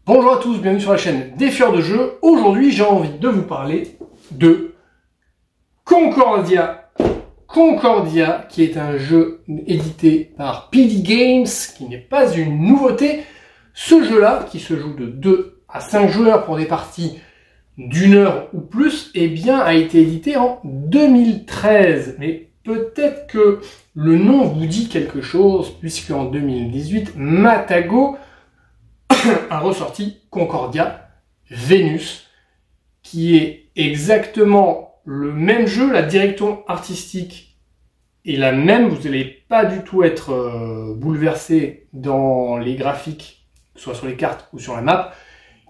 Bonjour à tous, bienvenue sur la chaîne Défieur de jeu. Aujourd'hui, j'ai envie de vous parler de Concordia. Concordia, qui est un jeu édité par PD Games, qui n'est pas une nouveauté. Ce jeu-là, qui se joue de 2 à 5 joueurs pour des parties d'1 heure ou plus, eh bien, a été édité en 2013. Mais peut-être que le nom vous dit quelque chose, puisque en 2018, Matago a ressorti Concordia Venus, qui est exactement le même jeu, la direction artistique est la même, vous n'allez pas du tout être bouleversé dans les graphiques, soit sur les cartes ou sur la map.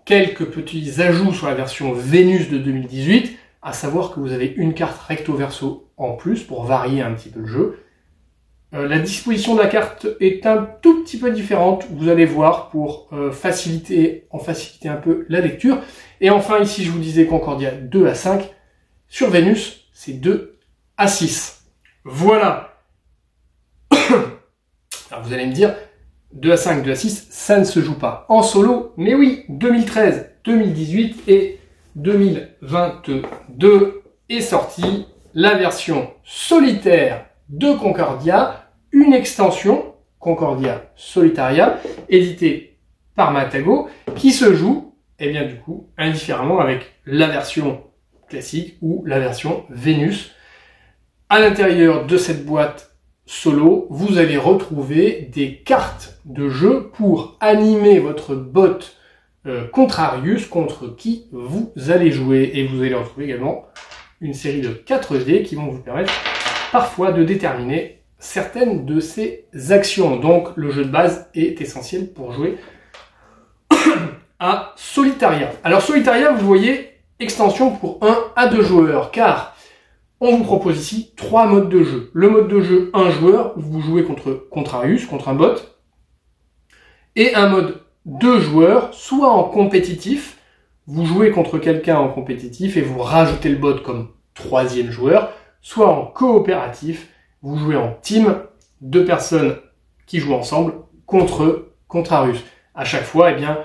Quelques petits ajouts sur la version Venus de 2018, à savoir que vous avez une carte recto verso en plus pour varier un petit peu le jeu. La disposition de la carte est un tout petit peu différente, vous allez voir, pour faciliter un peu la lecture. Et enfin, ici, je vous disais Concordia 2 à 5. Sur Venus, c'est 2 à 6. Voilà. Alors, vous allez me dire, 2 à 5, 2 à 6, ça ne se joue pas en solo. Mais oui, 2013, 2018 et 2022 est sortie la version solitaire de Concordia, une extension, Concordia Solitaria, éditée par Matago, qui se joue, eh bien du coup, indifféremment avec la version classique ou la version Venus. À l'intérieur de cette boîte solo, vous allez retrouver des cartes de jeu pour animer votre bot Contrarius contre qui vous allez jouer. Et vous allez retrouver également une série de 4 dés qui vont vous permettre parfois de déterminer certaines de ces actions. Donc le jeu de base est essentiel pour jouer à Solitaria. Alors Solitaria, vous voyez, extension pour 1 à 2 joueurs, car on vous propose ici 3 modes de jeu. Le mode de jeu 1 joueur, vous jouez contre Contrarius, contre un bot, et un mode 2 joueurs, soit en compétitif, vous jouez contre quelqu'un en compétitif et vous rajoutez le bot comme 3e joueur, soit en coopératif, vous jouez en team, 2 personnes qui jouent ensemble contre Contrarius. À chaque fois, eh bien,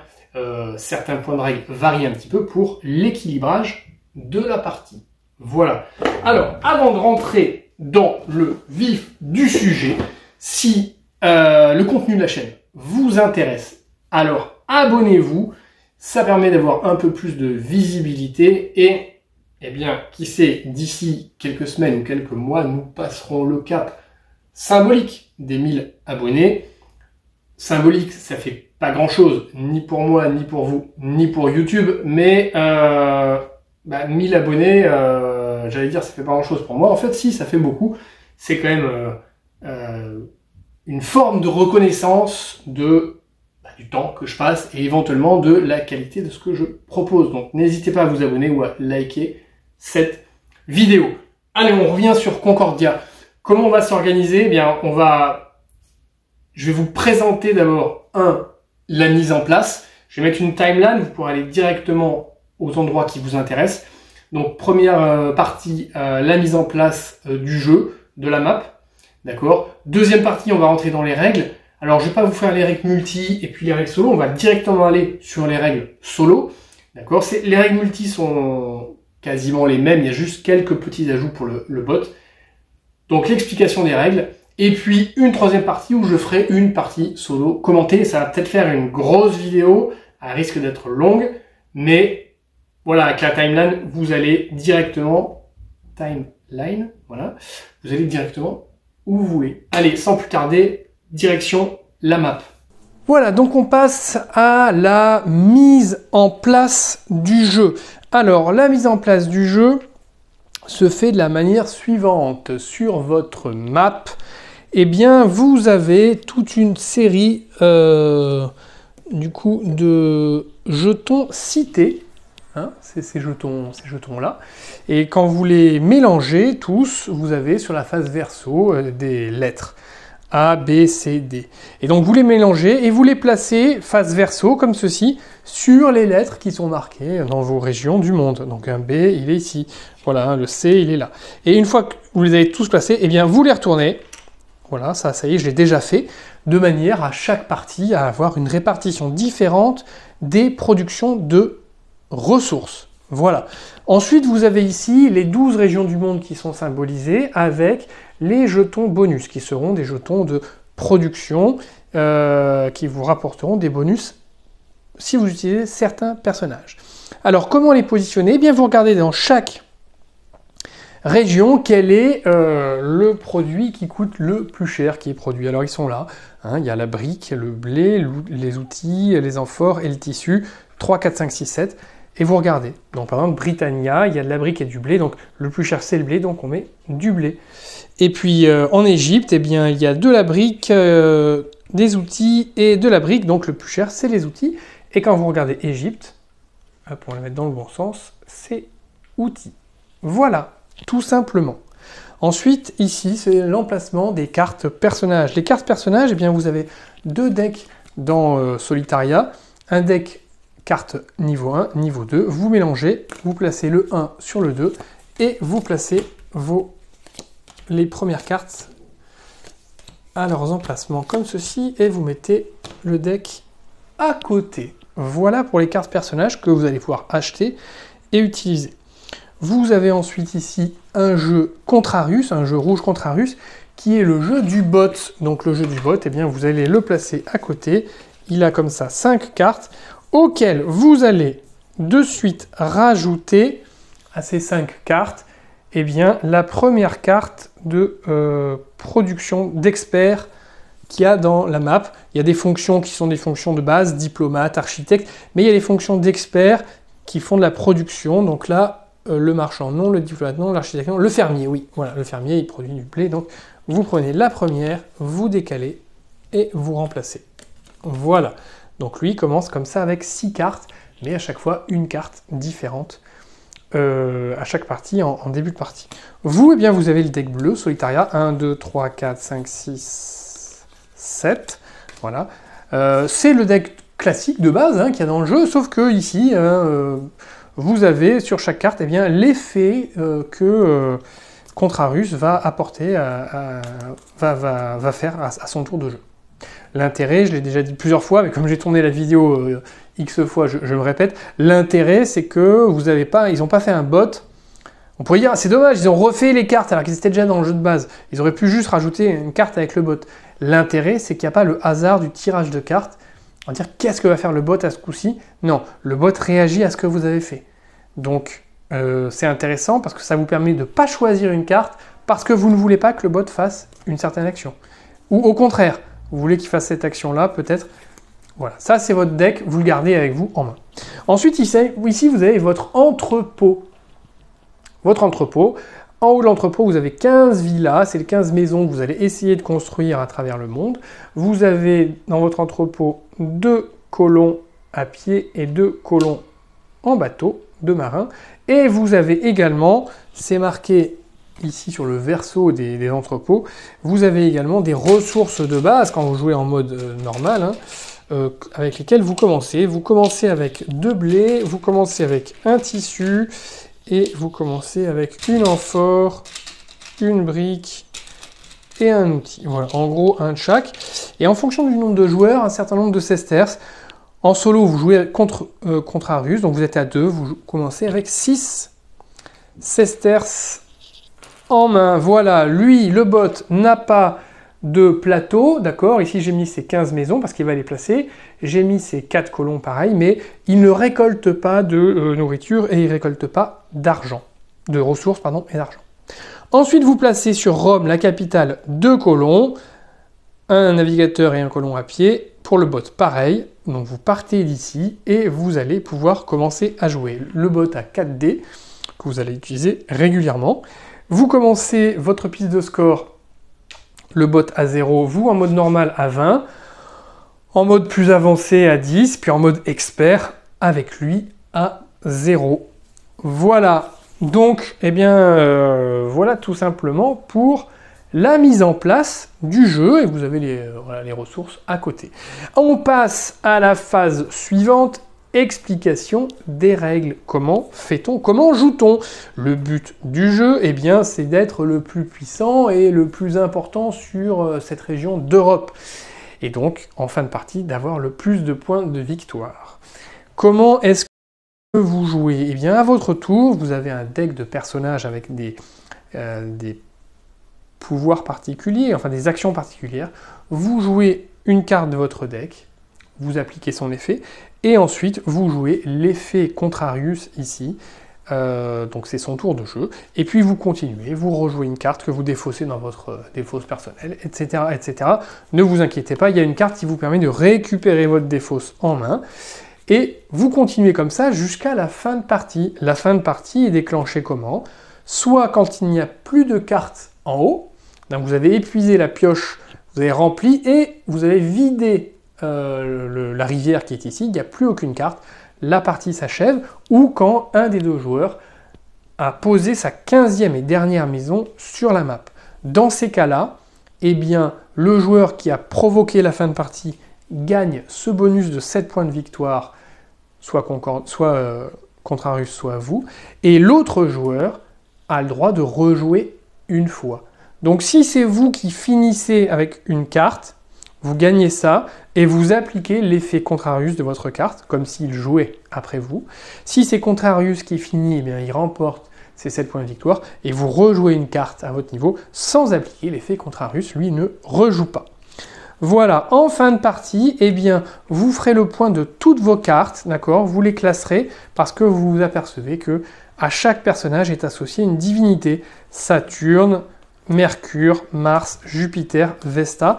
certains points de règle varient un petit peu pour l'équilibrage de la partie. Voilà. Alors, avant de rentrer dans le vif du sujet, si le contenu de la chaîne vous intéresse, alors abonnez-vous. Ça permet d'avoir un peu plus de visibilité et eh bien, qui sait, d'ici quelques semaines ou quelques mois, nous passerons le cap symbolique des 1000 abonnés. Symbolique, ça fait pas grand-chose, ni pour moi, ni pour vous, ni pour YouTube, mais 1000 abonnés, j'allais dire, ça fait pas grand-chose pour moi. En fait, si, ça fait beaucoup. C'est quand même une forme de reconnaissance du temps que je passe et éventuellement de la qualité de ce que je propose. Donc, n'hésitez pas à vous abonner ou à liker cette vidéo. Allez, on revient sur Concordia. Comment on va s'organiser? Eh bien, je vais vous présenter d'abord la mise en place. Je vais mettre une timeline, vous pourrez aller directement aux endroits qui vous intéressent. Donc, première partie, la mise en place du jeu, de la map. D'accord? Deuxième partie, on va rentrer dans les règles. Alors, je vais pas vous faire les règles multi et puis les règles solo. On va directement aller sur les règles solo. D'accord? Les règles multi sont quasiment les mêmes, il y a juste quelques petits ajouts pour le bot. Donc l'explication des règles, et puis une troisième partie où je ferai une partie solo commentée. Ça va peut-être faire une grosse vidéo, elle risque d'être longue, mais voilà, avec la timeline, vous allez directement, voilà, vous allez directement où vous voulez. Allez, sans plus tarder, direction la map. Voilà, donc on passe à la mise en place du jeu. Alors, la mise en place du jeu se fait de la manière suivante. Sur votre map, eh bien, vous avez toute une série du coup de jetons cités. Hein, c'est ces jetons-là. Et quand vous les mélangez tous, vous avez sur la face verso des lettres. A, B, C, D. Et donc vous les mélangez et vous les placez face verso comme ceci sur les lettres qui sont marquées dans vos régions du monde. Donc un B, il est ici. Voilà, le C, il est là. Et une fois que vous les avez tous placés, eh bien vous les retournez. Voilà, ça y est, je l'ai déjà fait. De manière à chaque partie à avoir une répartition différente des productions de ressources. Voilà. Ensuite, vous avez ici les 12 régions du monde qui sont symbolisées avec les jetons bonus, qui seront des jetons de production qui vous rapporteront des bonus si vous utilisez certains personnages. Alors, comment les positionner? Eh bien, vous regardez dans chaque région quel est le produit qui coûte le plus cher qui est produit. Alors, ils sont là. Hein, il y a la brique, le blé, les outils, les amphores et le tissu. 3, 4, 5, 6, 7. Et vous regardez. Donc, par exemple, Britannia, il y a de la brique et du blé. Donc, le plus cher, c'est le blé. Donc, on met du blé. Et puis, en Égypte, eh bien, il y a de la brique, des outils et de la brique. Donc, le plus cher, c'est les outils. Et quand vous regardez Égypte, pour le mettre dans le bon sens, c'est outils. Voilà, tout simplement. Ensuite, ici, c'est l'emplacement des cartes personnages. Les cartes personnages, eh bien, vous avez 2 decks dans Solitaria. Un deck carte niveau 1, niveau 2. Vous mélangez, vous placez le 1 sur le 2 et vous placez les premières cartes à leurs emplacements comme ceci et vous mettez le deck à côté. Voilà pour les cartes personnages que vous allez pouvoir acheter et utiliser. Vous avez ensuite ici un jeu Contrarius, un jeu rouge Contrarius, qui est le jeu du bot. Donc le jeu du bot, eh bien, vous allez le placer à côté. Il a comme ça 5 cartes, auxquelles vous allez de suite rajouter à ces 5 cartes, eh bien, la première carte de production d'experts qu'il y a dans la map. Il y a des fonctions qui sont des fonctions de base, diplomate, architecte, mais il y a des fonctions d'experts qui font de la production. Donc là, le marchand non, le diplomate non, l'architecte non, le fermier, oui. Voilà, le fermier, il produit du blé. Donc, vous prenez la première, vous décalez et vous remplacez. Voilà. Donc lui, il commence comme ça avec 6 cartes, mais à chaque fois, une carte différente à chaque partie, en début de partie. Vous, eh bien, vous avez le deck bleu, Solitaria, 1, 2, 3, 4, 5, 6, 7. Voilà. C'est le deck classique de base qu'il y a dans le jeu, sauf que ici, vous avez sur chaque carte eh bien, l'effet que Contrarius va apporter, va faire à son tour de jeu. L'intérêt, je l'ai déjà dit plusieurs fois, mais comme j'ai tourné la vidéo X fois, je me répète, l'intérêt c'est que vous avez pas, ils n'ont pas fait un bot. On pourrait dire, c'est dommage, ils ont refait les cartes alors qu'ils étaient déjà dans le jeu de base. Ils auraient pu juste rajouter une carte avec le bot. L'intérêt, c'est qu'il n'y a pas le hasard du tirage de cartes. On va dire, qu'est-ce que va faire le bot à ce coup-ci? Non, le bot réagit à ce que vous avez fait. Donc, c'est intéressant parce que ça vous permet de ne pas choisir une carte parce que vous ne voulez pas que le bot fasse une certaine action. Ou au contraire, vous voulez qu'il fasse cette action-là, peut-être. Voilà, ça c'est votre deck, vous le gardez avec vous en main. Ensuite, ici vous avez votre entrepôt. Votre entrepôt. En haut de l'entrepôt, vous avez 15 villas, c'est les 15 maisons que vous allez essayer de construire à travers le monde. Vous avez dans votre entrepôt 2 colons à pied et 2 colons en bateau, 2 marins. Et vous avez également, c'est marqué ici sur le verso des entrepôts, vous avez également des ressources de base quand vous jouez en mode normal, avec lesquelles vous commencez. Vous commencez avec 2 blés, vous commencez avec un tissu, et vous commencez avec une amphore, une brique et un outil. Voilà, en gros un de chaque. Et en fonction du nombre de joueurs, un certain nombre de sesterces. En solo, vous jouez contre Contrarius, donc vous êtes à 2, vous commencez avec 6 sesterces en main. Voilà, lui, le bot, n'a pas de plateau, d'accord. Ici, j'ai mis ces 15 maisons parce qu'il va les placer. J'ai mis ces 4 colons, pareil, mais il ne récolte pas de nourriture et il ne récolte pas d'argent, de ressources, pardon, et d'argent. Ensuite, vous placez sur Rome, la capitale, 2 colons, un navigateur et un colon à pied. Pour le bot, pareil. Donc, vous partez d'ici et vous allez pouvoir commencer à jouer. Le bot a 4 dés que vous allez utiliser régulièrement. Vous commencez votre piste de score, le bot à 0, vous en mode normal à 20, en mode plus avancé à 10, puis en mode expert avec lui à 0. Voilà, donc, eh bien, voilà tout simplement pour la mise en place du jeu, et vous avez les ressources à côté. On passe à la phase suivante, explication des règles. Comment fait-on? Comment joue-t-on? Le but du jeu, eh bien, c'est d'être le plus puissant et le plus important sur cette région d'Europe. Et donc, en fin de partie, d'avoir le plus de points de victoire. Comment est-ce que vous jouez? Eh bien, à votre tour, vous avez un deck de personnages avec des pouvoirs particuliers, enfin des actions particulières. Vous jouez une carte de votre deck, vous appliquez son effet, et ensuite vous jouez l'effet Contrarius ici. Donc c'est son tour de jeu, et puis vous continuez, vous rejouez une carte que vous défaussez dans votre défausse personnelle, etc., etc. Ne vous inquiétez pas, il y a une carte qui vous permet de récupérer votre défausse en main, et vous continuez comme ça jusqu'à la fin de partie. La fin de partie est déclenchée comment? Soit quand il n'y a plus de cartes en haut, donc vous avez épuisé la pioche, vous avez rempli, et vous avez vidé la rivière qui est ici, il n'y a plus aucune carte, la partie s'achève, ou quand un des deux joueurs a posé sa 15e et dernière maison sur la map. Dans ces cas-là, eh bien, le joueur qui a provoqué la fin de partie gagne ce bonus de 7 points de victoire, soit Contrarius, soit vous, et l'autre joueur a le droit de rejouer une fois. Donc si c'est vous qui finissez avec une carte, vous gagnez ça, et vous appliquez l'effet Contrarius de votre carte, comme s'il jouait après vous. Si c'est Contrarius qui finit, eh bien, il remporte ses 7 points de victoire, et vous rejouez une carte à votre niveau, sans appliquer l'effet Contrarius, lui ne rejoue pas. Voilà, en fin de partie, eh bien, vous ferez le point de toutes vos cartes, d'accord? Vous les classerez, parce que vous vous apercevez que à chaque personnage est associé une divinité. Saturne, Mercure, Mars, Jupiter, Vesta.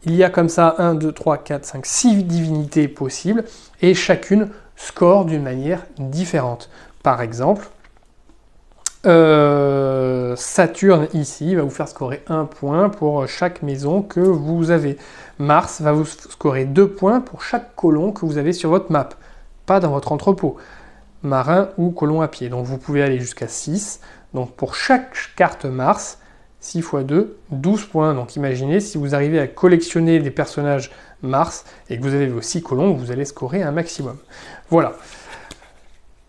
Il y a comme ça 1, 2, 3, 4, 5, 6 divinités possibles, et chacune score d'une manière différente. Par exemple, Saturne ici va vous faire scorer 1 point pour chaque maison que vous avez. Mars va vous scorer 2 points pour chaque colon que vous avez sur votre map, pas dans votre entrepôt, marin ou colon à pied. Donc vous pouvez aller jusqu'à 6. Donc pour chaque carte Mars, 6 x 2, 12 points. Donc imaginez, si vous arrivez à collectionner des personnages Mars et que vous avez vos 6 colons, vous allez scorer un maximum. Voilà.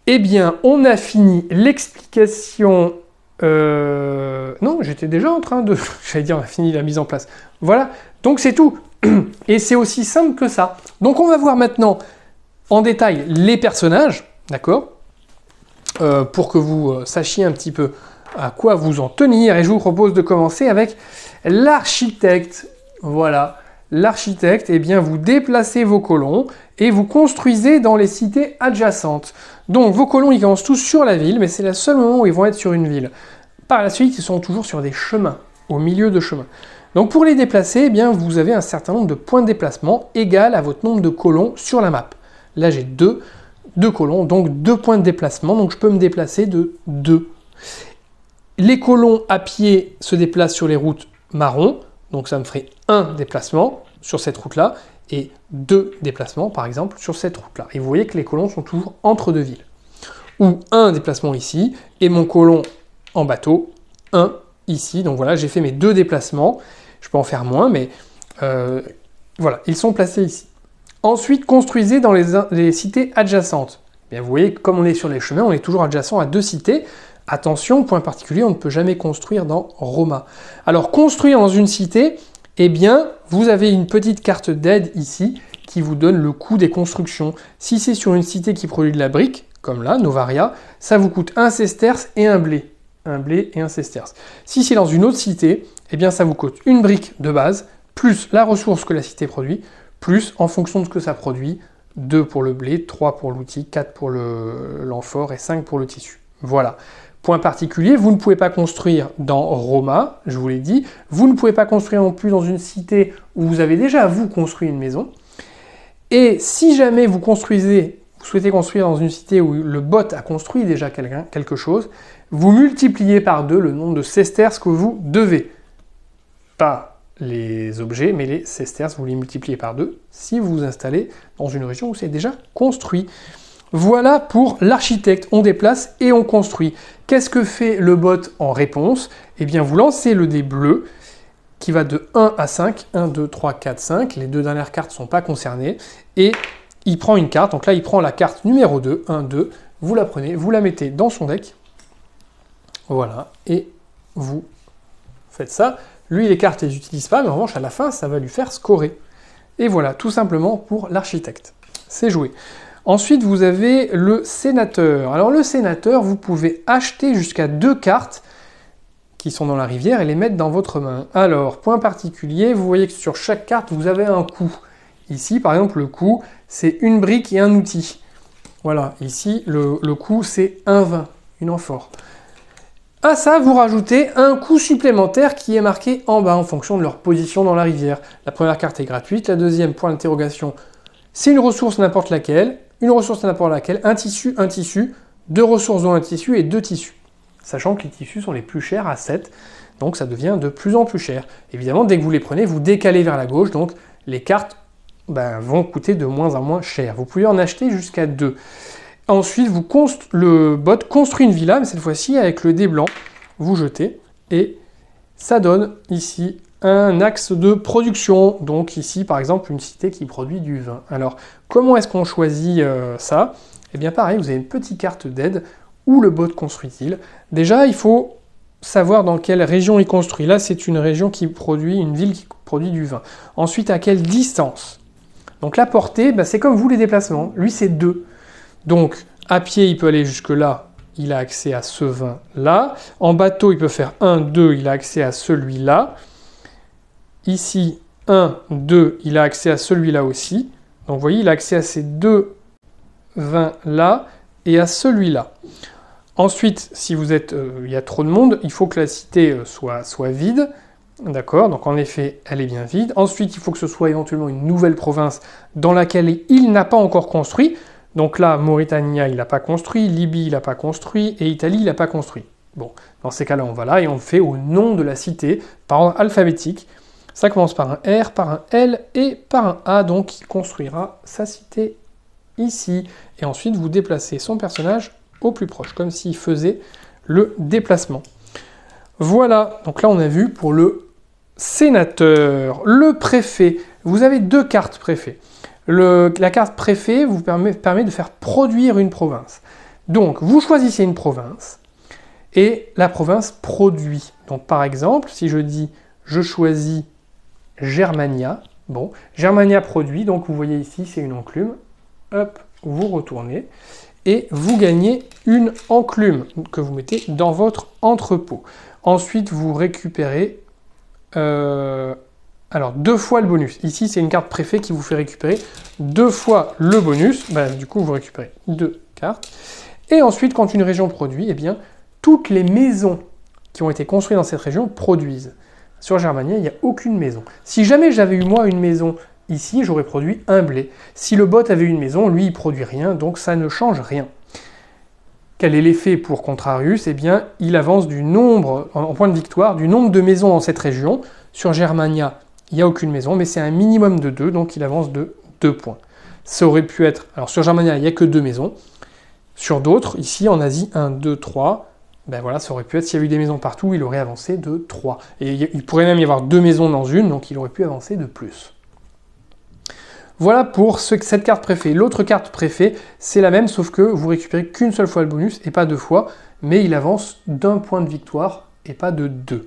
Eh bien, on a fini l'explication... Non, j'étais déjà en train de... J'allais dire, on a fini la mise en place. Voilà, donc c'est tout. Et c'est aussi simple que ça. Donc on va voir maintenant en détail les personnages, d'accord, pour que vous sachiez un petit peu à quoi vous en tenir, et je vous propose de commencer avec l'architecte. Voilà, l'architecte, eh bien vous déplacez vos colons et vous construisez dans les cités adjacentes. Donc vos colons, ils commencent tous sur la ville, mais c'est le seul moment où ils vont être sur une ville. Par la suite, ils sont toujours sur des chemins, au milieu de chemins. Donc pour les déplacer, eh bien vous avez un certain nombre de points de déplacement égal à votre nombre de colons sur la map. Là j'ai deux colons, donc 2 points de déplacement, donc je peux me déplacer de 2. Les colons à pied se déplacent sur les routes marron, donc ça me ferait 1 déplacement sur cette route-là, et 2 déplacements, par exemple, sur cette route-là. Et vous voyez que les colons sont toujours entre deux villes. Ou 1 déplacement ici, et mon colon en bateau, 1 ici. Donc voilà, j'ai fait mes 2 déplacements. Je peux en faire moins, mais voilà, ils sont placés ici. Ensuite, construisez dans les cités adjacentes. Bien, vous voyez, comme on est sur les chemins, on est toujours adjacent à 2 cités. Attention, point particulier, on ne peut jamais construire dans Roma. Alors, construire dans une cité, eh bien, vous avez une petite carte d'aide ici qui vous donne le coût des constructions. Si c'est sur une cité qui produit de la brique, comme là, Novaria, ça vous coûte 1 sesterce et un blé. Un blé et un sesterce. Si c'est dans une autre cité, eh bien, ça vous coûte une brique de base, plus la ressource que la cité produit, plus, en fonction de ce que ça produit, 2 pour le blé, 3 pour l'outil, 4 pour l'amphore et 5 pour le tissu. Voilà. Point particulier, vous ne pouvez pas construire dans Roma, je vous l'ai dit. Vous ne pouvez pas construire non plus dans une cité où vous avez déjà, vous, construit une maison. Et si jamais vous souhaitez construire dans une cité où le bot a construit déjà quelque chose, vous multipliez par 2 le nombre de sesterces que vous devez. Pas les objets, mais les sesterces, vous les multipliez par 2 si vous vous installez dans une région où c'est déjà construit. Voilà pour l'architecte, on déplace et on construit. Qu'est-ce que fait le bot en réponse? Eh bien, vous lancez le dé bleu qui va de 1 à 5, 1, 2, 3, 4, 5, les 2 dernières cartes ne sont pas concernées, et il prend une carte, donc là il prend la carte numéro 2, 1, 2, vous la prenez, vous la mettez dans son deck, voilà, et vous faites ça. Lui, les cartes, il les utilise pas, mais en revanche, à la fin, ça va lui faire scorer. Et voilà, tout simplement pour l'architecte. C'est joué. Ensuite, vous avez le sénateur. Alors le sénateur, vous pouvez acheter jusqu'à 2 cartes qui sont dans la rivière et les mettre dans votre main. Alors, point particulier, vous voyez que sur chaque carte, vous avez un coût. Ici, par exemple, le coût, c'est une brique et un outil. Voilà, ici, le coût, c'est un vin, une amphore. À ça, vous rajoutez un coût supplémentaire qui est marqué en bas en fonction de leur position dans la rivière. La première carte est gratuite, la deuxième, point d'interrogation, c'est une ressource n'importe laquelle, un tissu, 2 ressources dont un tissu et 2 tissus. Sachant que les tissus sont les plus chers à 7, donc ça devient de plus en plus cher. Évidemment, dès que vous les prenez, vous décalez vers la gauche, donc les cartes vont coûter de moins en moins cher. Vous pouvez en acheter jusqu'à 2. Ensuite, le bot construit une villa, mais cette fois-ci avec le dé blanc, vous jetez, et ça donne ici un axe de production. Donc ici, par exemple, une cité qui produit du vin. Alors, comment est-ce qu'on choisit ça? Eh bien pareil, vous avez une petite carte d'aide. Où le bot construit-il? Déjà, il faut savoir dans quelle région il construit. Là, c'est une région qui produit, une ville qui produit du vin. Ensuite, à quelle distance? Donc la portée, c'est comme vous les déplacements. Lui, c'est 2. Donc, à pied, il peut aller jusque là. Il a accès à ce vin-là. En bateau, il peut faire 1, 2. Il a accès à celui-là. Ici, 1, 2. Il a accès à celui-là aussi. Donc, vous voyez, il a accès à ces 2 vins-là et à celui-là. Ensuite, si vous êtes, il y a trop de monde, il faut que la cité soit vide. D'accord, donc en effet, elle est bien vide. Ensuite, il faut que ce soit éventuellement une nouvelle province dans laquelle il n'a pas encore construit. Donc là, Mauritania, il n'a pas construit, Libye, il n'a pas construit, et Italie, il n'a pas construit. Bon, dans ces cas-là, on va là et on fait au nom de la cité, par ordre alphabétique. Ça commence par un R, par un L et par un A, donc il construira sa cité ici. Et ensuite, vous déplacez son personnage au plus proche, comme s'il faisait le déplacement. Voilà, donc là on a vu pour le sénateur. Le préfet, vous avez 2 cartes préfet. La carte préfet vous permet de faire produire une province. Donc vous choisissez une province et la province produit. Donc par exemple, si je dis je choisis Germania, bon, Germania produit, donc vous voyez ici c'est une enclume, hop, vous retournez. Et vous gagnez une enclume que vous mettez dans votre entrepôt. Ensuite, vous récupérez 2 fois le bonus. Ici, c'est une carte préfet qui vous fait récupérer 2 fois le bonus. Du coup, vous récupérez 2 cartes. Et ensuite, quand une région produit, eh bien, toutes les maisons qui ont été construites dans cette région produisent. Sur Germania, il n'y a aucune maison. Si jamais j'avais eu moi une maison ici, j'aurais produit un blé. Si le bot avait une maison, lui, il produit rien, donc ça ne change rien. Quel est l'effet pour Contrarius? Eh bien, il avance du nombre, en point de victoire, du nombre de maisons dans cette région. Sur Germania, il n'y a aucune maison, mais c'est un minimum de 2, donc il avance de 2 points. Ça aurait pu être... Alors sur Germania, il n'y a que 2 maisons. Sur d'autres, ici en Asie, 1, 2, 3... voilà, ça aurait pu être, s'il y avait eu des maisons partout, il aurait avancé de 3. Et il pourrait même y avoir 2 maisons dans une, donc il aurait pu avancer de plus. Voilà pour cette carte préfet. L'autre carte préfet, c'est la même, sauf que vous récupérez qu'une seule fois le bonus et pas 2 fois, mais il avance d'1 point de victoire et pas de 2.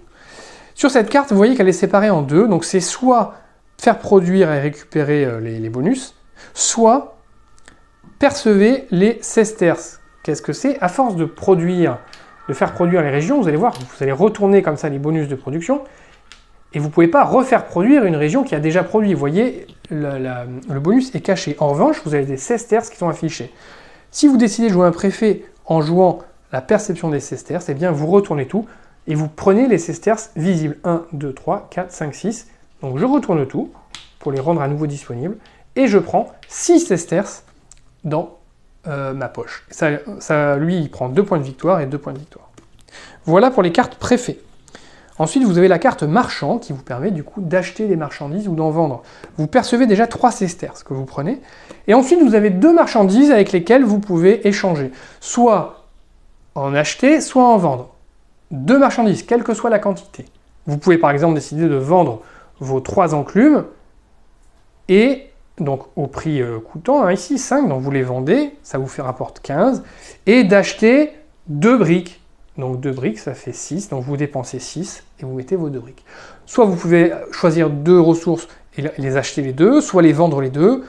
Sur cette carte, vous voyez qu'elle est séparée en 2, donc c'est soit faire produire et récupérer les bonus, soit percevoir les sesterces. Qu'est-ce que c'est? À force de faire produire les régions, vous allez voir, vous allez retourner comme ça les bonus de production, et vous ne pouvez pas refaire produire une région qui a déjà produit. Vous voyez, le bonus est caché. En revanche, vous avez des sesterces qui sont affichés. Si vous décidez de jouer un préfet en jouant la perception des sesterces, eh bien vous retournez tout et vous prenez les sesterces visibles. 1, 2, 3, 4, 5, 6. Donc je retourne tout pour les rendre à nouveau disponibles et je prends 6 sesterces dans ma poche. Lui, il prend 2 points de victoire et 2 points de victoire. Voilà pour les cartes préfets. Ensuite, vous avez la carte marchand qui vous permet du coup d'acheter des marchandises ou d'en vendre. Vous percevez déjà 3 sesterces que vous prenez. Et ensuite, vous avez 2 marchandises avec lesquelles vous pouvez échanger. Soit en acheter, soit en vendre. 2 marchandises, quelle que soit la quantité. Vous pouvez par exemple décider de vendre vos 3 enclumes et donc au prix coûtant, ici 5, donc vous les vendez, ça vous rapporte 15, et d'acheter 2 briques. Donc 2 briques, ça fait 6, donc vous dépensez 6 et vous mettez vos 2 briques. Soit vous pouvez choisir 2 ressources et les acheter les 2, soit les vendre les 2,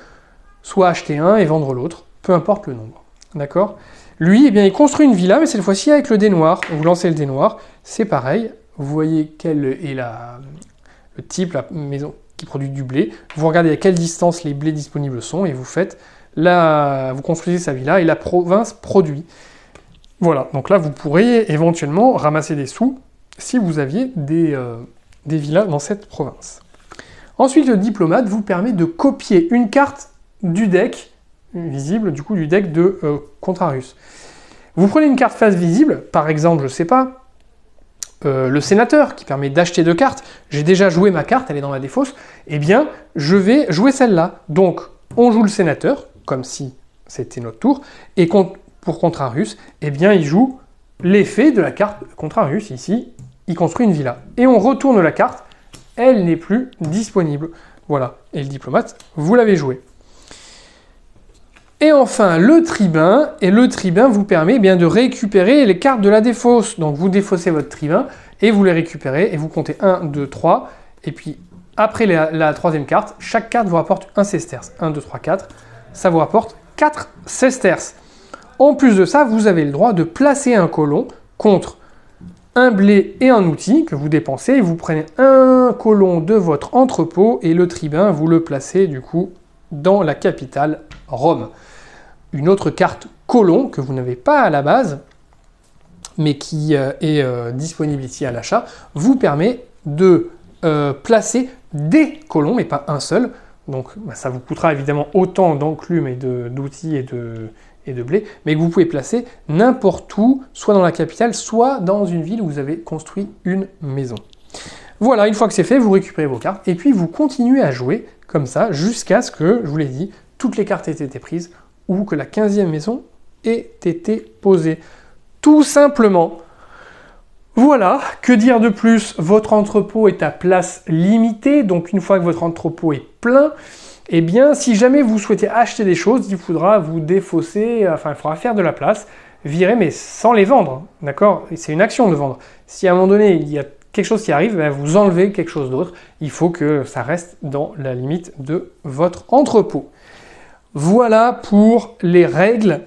soit acheter un et vendre l'autre. peu importe le nombre. D'accord? Lui, eh bien, il construit une villa, mais cette fois-ci avec le dé noir. Vous lancez le dé noir, c'est pareil. Vous voyez quel est le type, la maison qui produit du blé. Vous regardez à quelle distance les blés disponibles sont et vous faites vous construisez sa villa et la province produit. Voilà, donc là, vous pourriez éventuellement ramasser des sous si vous aviez des villas dans cette province. Ensuite, le diplomate vous permet de copier une carte du deck, visible du coup du deck de Contrarius. Vous prenez une carte face visible, par exemple, je sais pas, le sénateur qui permet d'acheter 2 cartes. J'ai déjà joué ma carte, elle est dans ma défausse. Eh bien, je vais jouer celle-là. Donc, on joue le sénateur, comme si c'était notre tour, et pour Contrarius, eh bien, il joue l'effet de la carte Contrarius, ici, il construit une villa. Et on retourne la carte, elle n'est plus disponible. Voilà, et le diplomate, vous l'avez joué. Et enfin, le tribun, et le tribun vous permet bien de récupérer les cartes de la défausse. Donc vous défaussez votre tribun, et vous les récupérez, et vous comptez 1, 2, 3, et puis après la troisième carte, chaque carte vous rapporte un sesterce. 1, 2, 3, 4, ça vous rapporte 4 sesterces. En plus de ça, vous avez le droit de placer un colon contre un blé et un outil que vous dépensez, et vous prenez un colon de votre entrepôt, et le tribun, vous le placez du coup dans la capitale, Rome. Une autre carte colon que vous n'avez pas à la base, mais qui est disponible ici à l'achat, vous permet de placer des colons, mais pas un seul. Donc ça vous coûtera évidemment autant d'enclumes et d'outils et de blé, mais que vous pouvez placer n'importe où, soit dans la capitale, soit dans une ville où vous avez construit une maison. Voilà, une fois que c'est fait, vous récupérez vos cartes, et puis vous continuez à jouer comme ça, jusqu'à ce que, je vous l'ai dit, toutes les cartes aient été prises, ou que la 15e maison ait été posée. Tout simplement. Voilà, que dire de plus? Votre entrepôt est à place limitée, donc une fois que votre entrepôt est plein, eh bien, si jamais vous souhaitez acheter des choses, il faudra vous défausser, enfin, il faudra faire de la place, virer, mais sans les vendre, d'accord? C'est une action de vendre. Si à un moment donné, il y a quelque chose qui arrive, ben, vous enlevez quelque chose d'autre. Il faut que ça reste dans la limite de votre entrepôt. Voilà pour les règles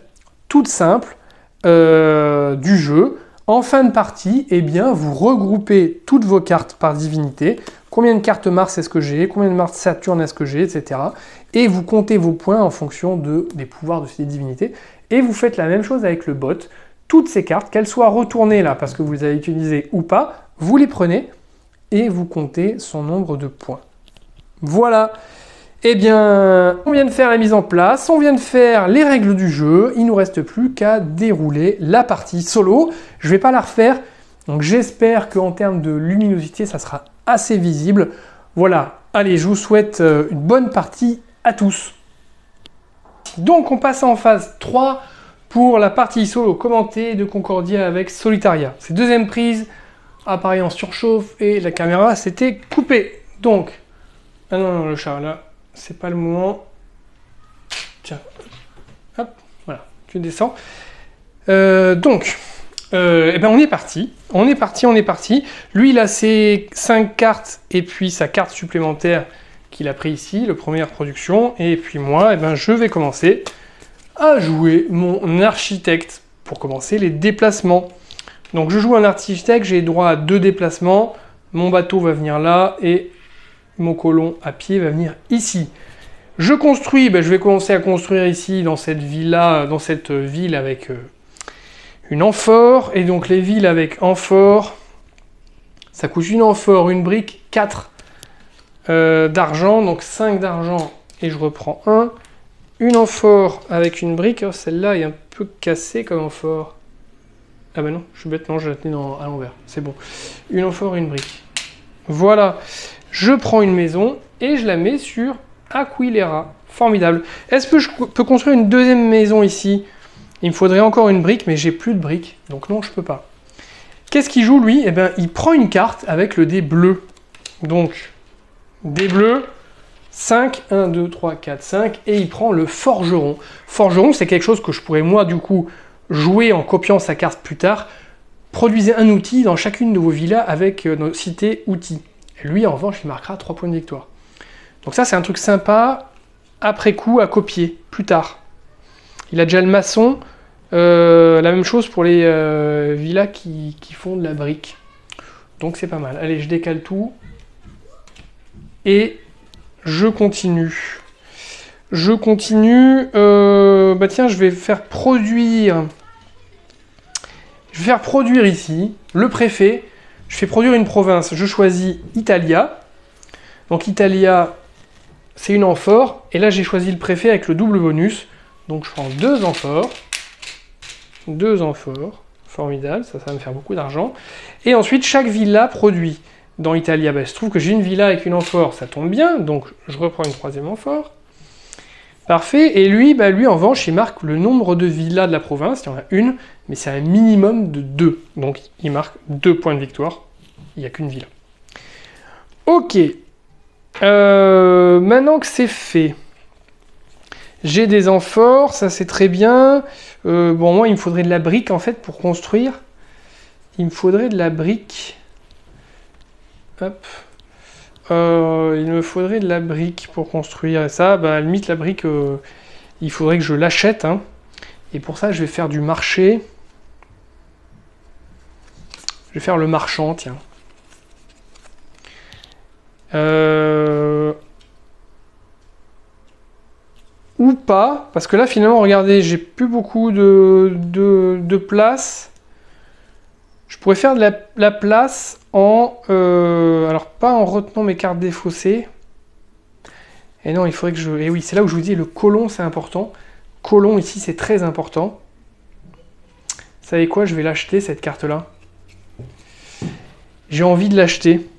toutes simples du jeu. En fin de partie, eh bien, vous regroupez toutes vos cartes par divinité. Combien de cartes Mars est-ce que j'ai? Combien de cartes Saturne est-ce que j'ai? Etc. Et vous comptez vos points en fonction des pouvoirs de ces divinités. Et vous faites la même chose avec le bot. Toutes ces cartes, qu'elles soient retournées là parce que vous les avez utilisées ou pas, vous les prenez et vous comptez son nombre de points. Voilà. Eh bien, on vient de faire la mise en place, on vient de faire les règles du jeu, il ne nous reste plus qu'à dérouler la partie solo. Je ne vais pas la refaire, donc j'espère qu'en termes de luminosité, ça sera assez visible. Voilà, allez, je vous souhaite une bonne partie à tous. Donc on passe en phase 3 pour la partie solo commentée de Concordia avec Solitaria. C'est deuxième prise, appareil en surchauffe et la caméra s'était coupée. Donc, ah non, le chat là. C'est pas le moment. Tiens, hop, voilà, tu descends. Eh ben on est parti. On est parti. Lui, il a ses 5 cartes et puis sa carte supplémentaire qu'il a pris ici, le première production. Et puis moi, eh ben, je vais commencer à jouer mon architecte pour commencer les déplacements. Donc je joue un architecte, j'ai droit à 2 déplacements. Mon bateau va venir là et mon colon à pied va venir ici. Je construis, je vais commencer à construire ici dans cette villa, dans cette ville avec une amphore. Et donc les villes avec amphore, ça coûte une amphore, une brique, 4 d'argent, donc 5 d'argent et je reprends 1. Une amphore avec une brique, oh, celle-là est un peu cassée comme amphore. Ah bah non, je suis bête, non, je la tenais à l'envers, c'est bon. Une amphore et une brique. Voilà. Je prends une maison et je la mets sur Aquilera. Formidable. Est-ce que je peux construire une deuxième maison ici? Il me faudrait encore une brique, mais j'ai plus de briques. Donc non, je peux pas. Qu'est-ce qu'il joue, lui? Eh bien, il prend une carte avec le dé bleu. Donc, dé bleu, 5, 1, 2, 3, 4, 5. Et il prend le forgeron. Forgeron, c'est quelque chose que je pourrais, moi, du coup, jouer en copiant sa carte plus tard. Produisez un outil dans chacune de vos villas avec nos cités outils. Lui, en revanche, il marquera 3 points de victoire. Donc ça, c'est un truc sympa, après coup, à copier, plus tard. Il a déjà le maçon. La même chose pour les villas qui font de la brique. Donc c'est pas mal. Allez, je décale tout. Et je continue. Je continue. Bah tiens, je vais faire produire. Je vais faire produire ici le préfet. Je fais produire une province. Je choisis Italia. Donc Italia, c'est une amphore. Et là, j'ai choisi le préfet avec le double bonus. Donc je prends 2 amphores. 2 amphores. Formidable, ça va me faire beaucoup d'argent. Et ensuite, chaque villa produit. Dans Italia, bah, il se trouve que j'ai une villa avec une amphore, ça tombe bien. Donc je reprends une 3e amphore. Parfait. Et lui, bah, lui en revanche, il marque le nombre de villas de la province. Il y en a une, mais c'est un minimum de 2. Donc il marque 2 points de victoire. Il n'y a qu'une villa. Ok. Maintenant que c'est fait, j'ai des amphores, ça c'est très bien. Bon, moi, il me faudrait de la brique en fait pour construire. Il me faudrait de la brique. Hop. Il me faudrait de la brique pour construire. Et ça, bah, à la limite, la brique, il faudrait que je l'achète. Hein. Et pour ça, je vais faire du marché. Je vais faire le marchand, tiens. Ou pas, parce que là, finalement, regardez, j'ai plus beaucoup de place. Je pourrais faire de la place en... alors, pas en retenant mes cartes défaussées. Et non, il faudrait que je... Et oui, c'est là où je vous dis, le colon, c'est important. Colon, ici, c'est très important. Vous savez quoi? Je vais l'acheter, cette carte-là. J'ai envie de l'acheter.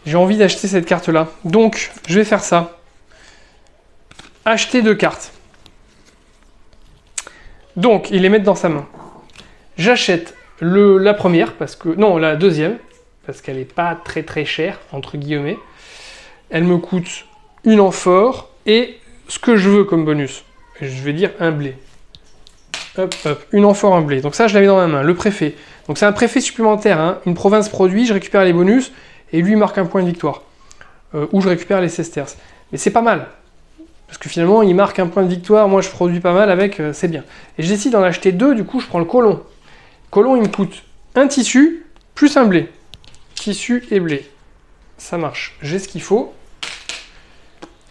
J'ai envie d'acheter cette carte-là. Donc, je vais faire ça. Acheter 2 cartes. Donc, il les met dans sa main. J'achète la première, parce que... Non, la deuxième, parce qu'elle n'est pas très très chère, entre guillemets. Elle me coûte une amphore et ce que je veux comme bonus. Je vais dire un blé. Hop, hop, une amphore, un blé. Donc ça, je la mets dans ma main. Le préfet. Donc c'est un préfet supplémentaire. Hein. Une province produit, je récupère les bonus et lui marque un point de victoire. Ou je récupère les sesterces. Mais c'est pas mal. Parce que finalement, il marque un point de victoire, moi je produis pas mal avec, c'est bien. Et je décide d'en acheter 2, du coup je prends le colon. Colon, il me coûte un tissu plus un blé. Tissu et blé. Ça marche, j'ai ce qu'il faut.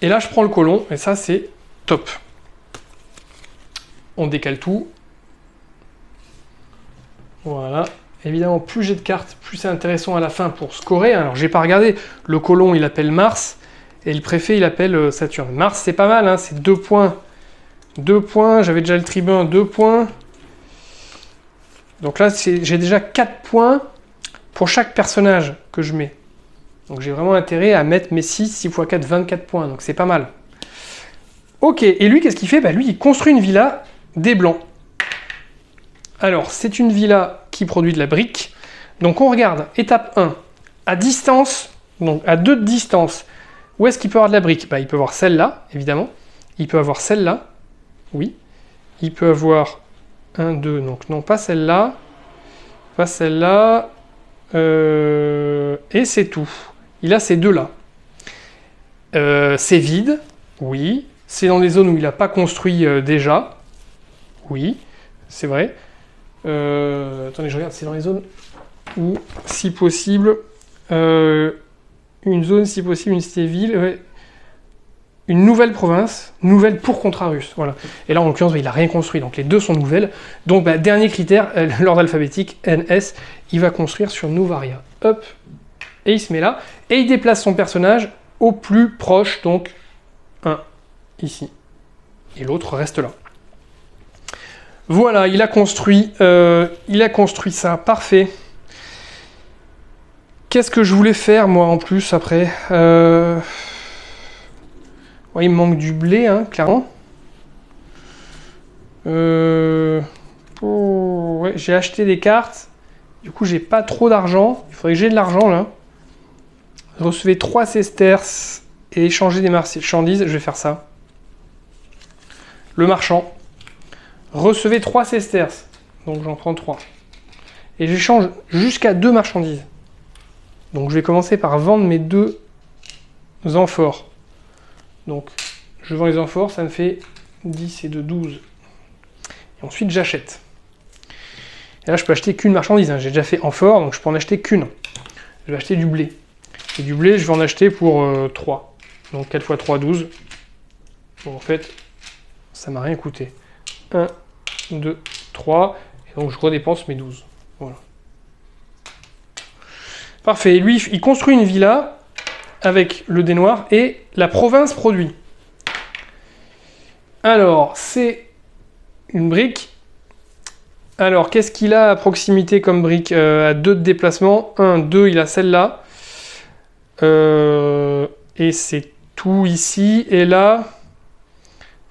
Et là, je prends le colon, et ça c'est top. On décale tout. Voilà. Évidemment, plus j'ai de cartes, plus c'est intéressant à la fin pour scorer. Alors, j'ai pas regardé. Le colon, il appelle Mars. Et le préfet, il appelle Saturne. Mars, c'est pas mal, hein, c'est 2 points. 2 points, j'avais déjà le tribun, 2 points. Donc là, j'ai déjà 4 points pour chaque personnage que je mets. Donc j'ai vraiment intérêt à mettre mes 6 x 4, 24 points. Donc c'est pas mal. Ok, et lui, qu'est-ce qu'il fait? Bah lui, il construit une villa des Blancs. Alors, c'est une villa qui produit de la brique. Donc on regarde, étape 1, à distance, donc à 2 de distance. Où est-ce qu'il peut avoir de la brique? Bah, il peut avoir celle-là, évidemment. Il peut avoir celle-là. Oui. Il peut avoir 1, 2. Donc, non, pas celle-là. Pas celle-là. Et c'est tout. Il a ces deux-là. C'est vide. Oui. C'est dans des zones où il n'a pas construit déjà. Oui. C'est vrai. Attendez, je regarde. C'est dans les zones où, si possible... une zone, si possible, une cité-ville, ouais. Une nouvelle province, nouvelle pour Contrarus, voilà. Et là, en l'occurrence, il n'a rien construit, donc les deux sont nouvelles. Donc, bah, dernier critère, l'ordre alphabétique, NS, il va construire sur Novaria. Hop, et il se met là, et il déplace son personnage au plus proche, donc, un, ici. Et l'autre reste là. Voilà, il a construit ça, parfait. Qu'est-ce que je voulais faire, moi, en plus, après ouais, il me manque du blé, hein, clairement. Oh, ouais, j'ai acheté des cartes. Du coup, j'ai pas trop d'argent. Il faudrait que j'ai de l'argent, là. Recevez 3 sesterces et échanger des marchandises. Je vais faire ça. Le marchand. Recevez 3 sesterces. Donc, j'en prends 3. Et j'échange jusqu'à 2 marchandises. Donc je vais commencer par vendre mes 2 amphores. Donc, je vends les amphores, ça me fait 10 et 2, 12. Et ensuite, j'achète. Et là, je peux acheter qu'une marchandise. Hein. J'ai déjà fait amphore, donc je peux en acheter qu'une. Je vais acheter du blé. Et du blé, je vais en acheter pour 3. Donc 4 x 3, 12. Bon, en fait, ça m'a rien coûté. 1, 2, 3. Et donc, je redépense mes 12. Voilà. Parfait. Et lui, il construit une villa avec le dé noir et la province produit. Alors, c'est une brique. Alors, qu'est-ce qu'il a à proximité comme brique à 2 de déplacement. 1, 2, il a celle-là. Et c'est tout ici. Et là,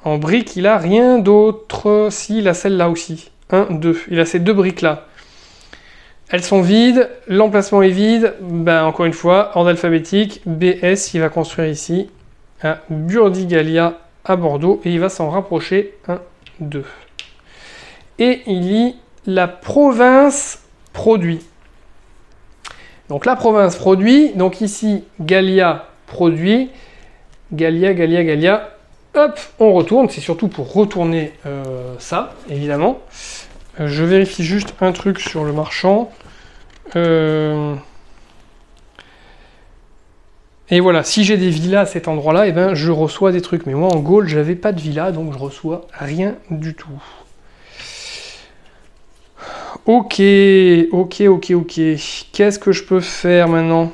en brique, il a rien d'autre. Si, il a celle-là aussi. 1, 2. Il a ces 2 briques-là. Elles sont vides. L'emplacement est vide. Ben, encore une fois, ordre alphabétique. BS, il va construire ici. À Burdigalia, à Bordeaux. Et il va s'en rapprocher. 1, 2. Et il lit la province produit. Donc la province produit, donc ici Gallia produit, Gallia, hop, on retourne, c'est surtout pour retourner ça, évidemment. Je vérifie juste un truc sur le marchand. Et voilà, si j'ai des villas à cet endroit-là, eh ben, je reçois des trucs. Mais moi en Gaule, j'avais pas de villa, donc je reçois rien du tout. Ok. Qu'est-ce que je peux faire maintenant?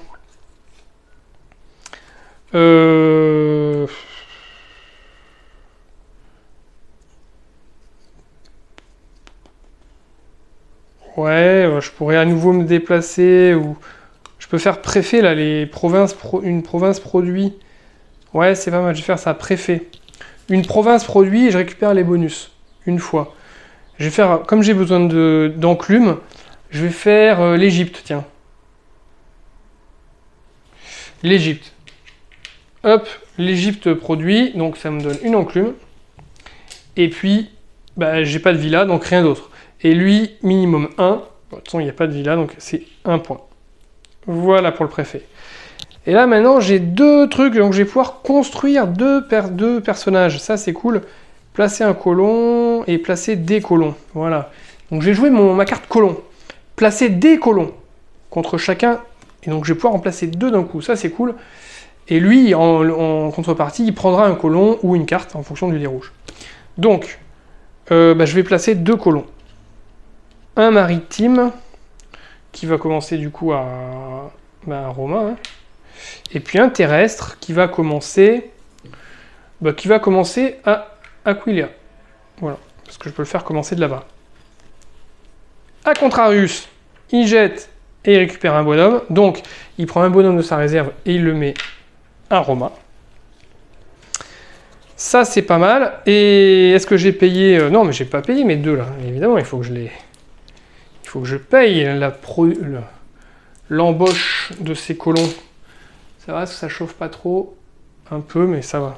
Ouais, je pourrais à nouveau me déplacer ou je peux faire préfet là, les provinces une province produit. Ouais, c'est pas mal, je vais faire ça, préfet. Une province produit et je récupère les bonus une fois. Je vais faire, comme j'ai besoin d'enclume, je vais faire l'Égypte, tiens. L'Égypte. Hop, l'Égypte produit, donc ça me donne une enclume. Et puis, bah, j'ai pas de villa, donc rien d'autre. Et lui, minimum 1. Bon, de toute façon, il n'y a pas de villa, donc c'est 1 point. Voilà pour le préfet. Et là, maintenant, j'ai 2 trucs, donc je vais pouvoir construire deux personnages. Ça, c'est cool. Placer un colon et placer des colons. Voilà. Donc j'ai joué ma carte colon. Placer des colons contre chacun. Et donc je vais pouvoir en placer 2 d'un coup. Ça c'est cool. Et lui, en contrepartie, il prendra un colon ou une carte en fonction du dé rouge. Donc, je vais placer 2 colons. Un maritime qui va commencer du coup à Romain. Hein. Et puis un terrestre qui va commencer à Aquilia. Voilà, parce que je peux le faire commencer de là-bas. A contrarius, il jette et il récupère un bonhomme. Donc, il prend un bonhomme de sa réserve et il le met à Roma. Ça, c'est pas mal. Et est-ce que j'ai payé non, mais j'ai pas payé mes 2 là. Évidemment, il faut que je paye l'embauche de ces colons. Ça va, ça chauffe pas trop. Un peu, mais ça va.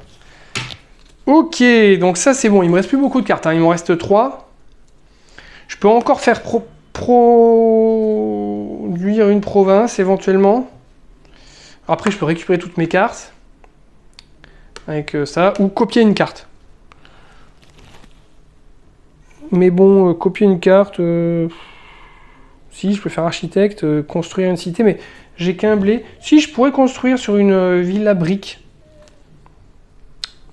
Ok, donc ça c'est bon, il me reste plus beaucoup de cartes, hein. Il m'en reste 3. Je peux encore faire produire une province éventuellement. Après je peux récupérer toutes mes cartes avec ça, ou copier une carte. Mais bon, copier une carte, si je peux faire architecte, construire une cité, mais j'ai qu'un blé. Si je pourrais construire sur une villa brique.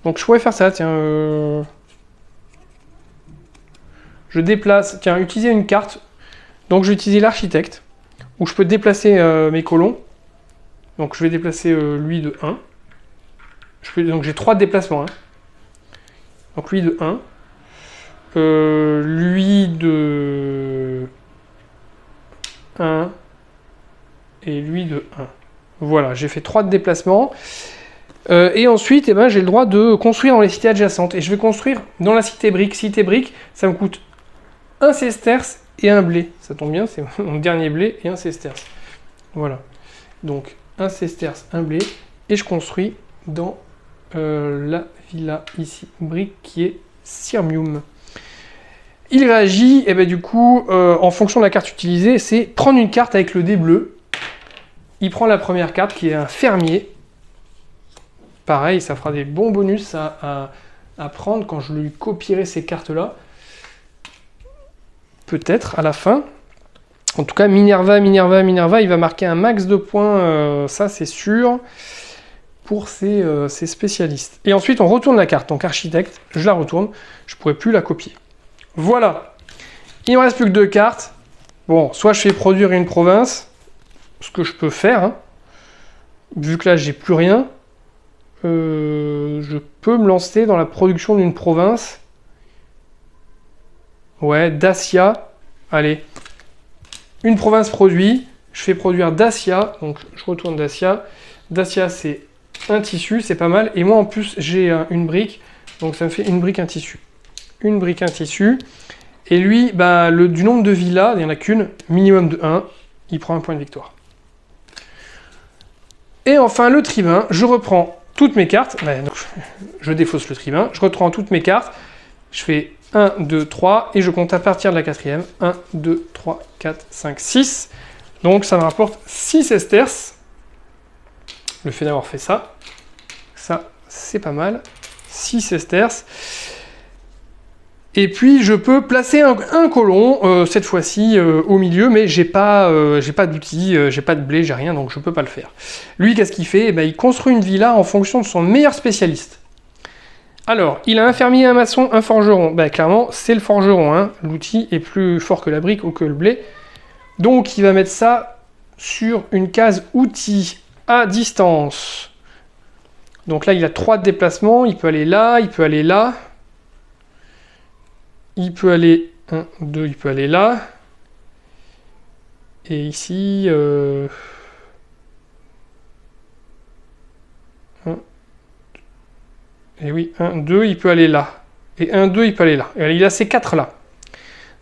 Donc je pourrais faire ça, tiens. Je déplace, tiens, utiliser une carte. Donc je vais utiliser l'architecte, où je peux déplacer mes colons. Donc je vais déplacer lui de 1. Donc j'ai 3 déplacements. Hein. Donc lui de 1. Lui de 1. Et lui de 1. Voilà, j'ai fait 3 de déplacements. Et ensuite, j'ai le droit de construire dans les cités adjacentes. Et je vais construire dans la cité brique. Cité brique, ça me coûte 1 sesterce et un blé. Ça tombe bien, c'est mon dernier blé et 1 sesterce. Voilà. Donc, 1 sesterce, un blé. Et je construis dans la villa ici, brique, qui est Sirmium. Il réagit, et du coup, en fonction de la carte utilisée, c'est prendre une carte avec le dé bleu. Il prend la première carte qui est un fermier. pareil, ça fera des bons bonus à prendre quand je lui copierai ces cartes-là. Peut-être à la fin. En tout cas, Minerva, il va marquer un max de points, ça c'est sûr, pour ses spécialistes. Et ensuite, on retourne la carte. Donc architecte, je la retourne, je ne pourrai plus la copier. Voilà. Il ne me reste plus que 2 cartes. Bon, soit je fais produire une province, ce que je peux faire, hein. Vu que là, j'ai plus rien. Je peux me lancer dans la production d'une province. Ouais, Dacia. Allez. Une province produit. Je fais produire Dacia. Donc, je retourne Dacia. Dacia, c'est un tissu, c'est pas mal. Et moi, en plus, j'ai une brique. Donc, ça me fait une brique, un tissu. Une brique, un tissu. Et lui, bah, du nombre de villas, il n'y en a qu'une, minimum de 1. Il prend un point de victoire. Et enfin, le tribun. Je reprends toutes mes cartes. Ouais, donc, je défausse le tribun. Je reprends toutes mes cartes. Je fais 1, 2, 3. Et je compte à partir de la 4e. 1, 2, 3, 4, 5, 6. Donc, ça me rapporte 6 sesterces. Le fait d'avoir fait ça. Ça, c'est pas mal. 6 sesterces. Et puis, je peux placer un colon, cette fois-ci, au milieu, mais j'ai pas d'outils, j'ai pas de blé, j'ai rien, donc je peux pas le faire. Lui, qu'est-ce qu'il fait? Eh ben, il construit une villa en fonction de son meilleur spécialiste. Alors, il a un fermier, un maçon, un forgeron. Ben, clairement, c'est le forgeron, hein. L'outil est plus fort que la brique ou que le blé. Donc, il va mettre ça sur une case outils à distance. Donc là, il a 3 de déplacement, il peut aller là, il peut aller là. Il peut aller 1, 2, il peut aller là. Et ici... 1. Et oui, 1, 2, il peut aller là. Et 1, 2, il peut aller là. Et il a ces 4 là.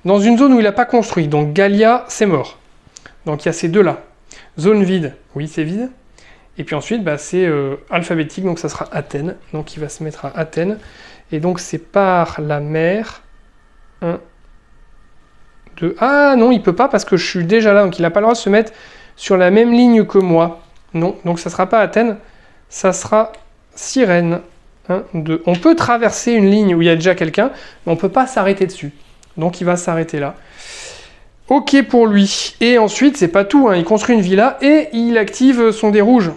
Dans une zone où il n'a pas construit. Donc Gallia, c'est mort. Donc il y a ces 2 là. Zone vide, oui, c'est vide. Et puis ensuite, bah, c'est alphabétique, donc ça sera Athènes. Donc il va se mettre à Athènes. Et donc c'est par la mer... 1, 2... Ah non, il peut pas parce que je suis déjà là, donc il n'a pas le droit de se mettre sur la même ligne que moi. Non, donc ça sera pas Athènes, ça sera Cyrène. 1, 2... On peut traverser une ligne où il y a déjà quelqu'un, mais on peut pas s'arrêter dessus. Donc il va s'arrêter là. Ok pour lui. Et ensuite, c'est pas tout, hein. Il construit une villa et il active son dé rouge.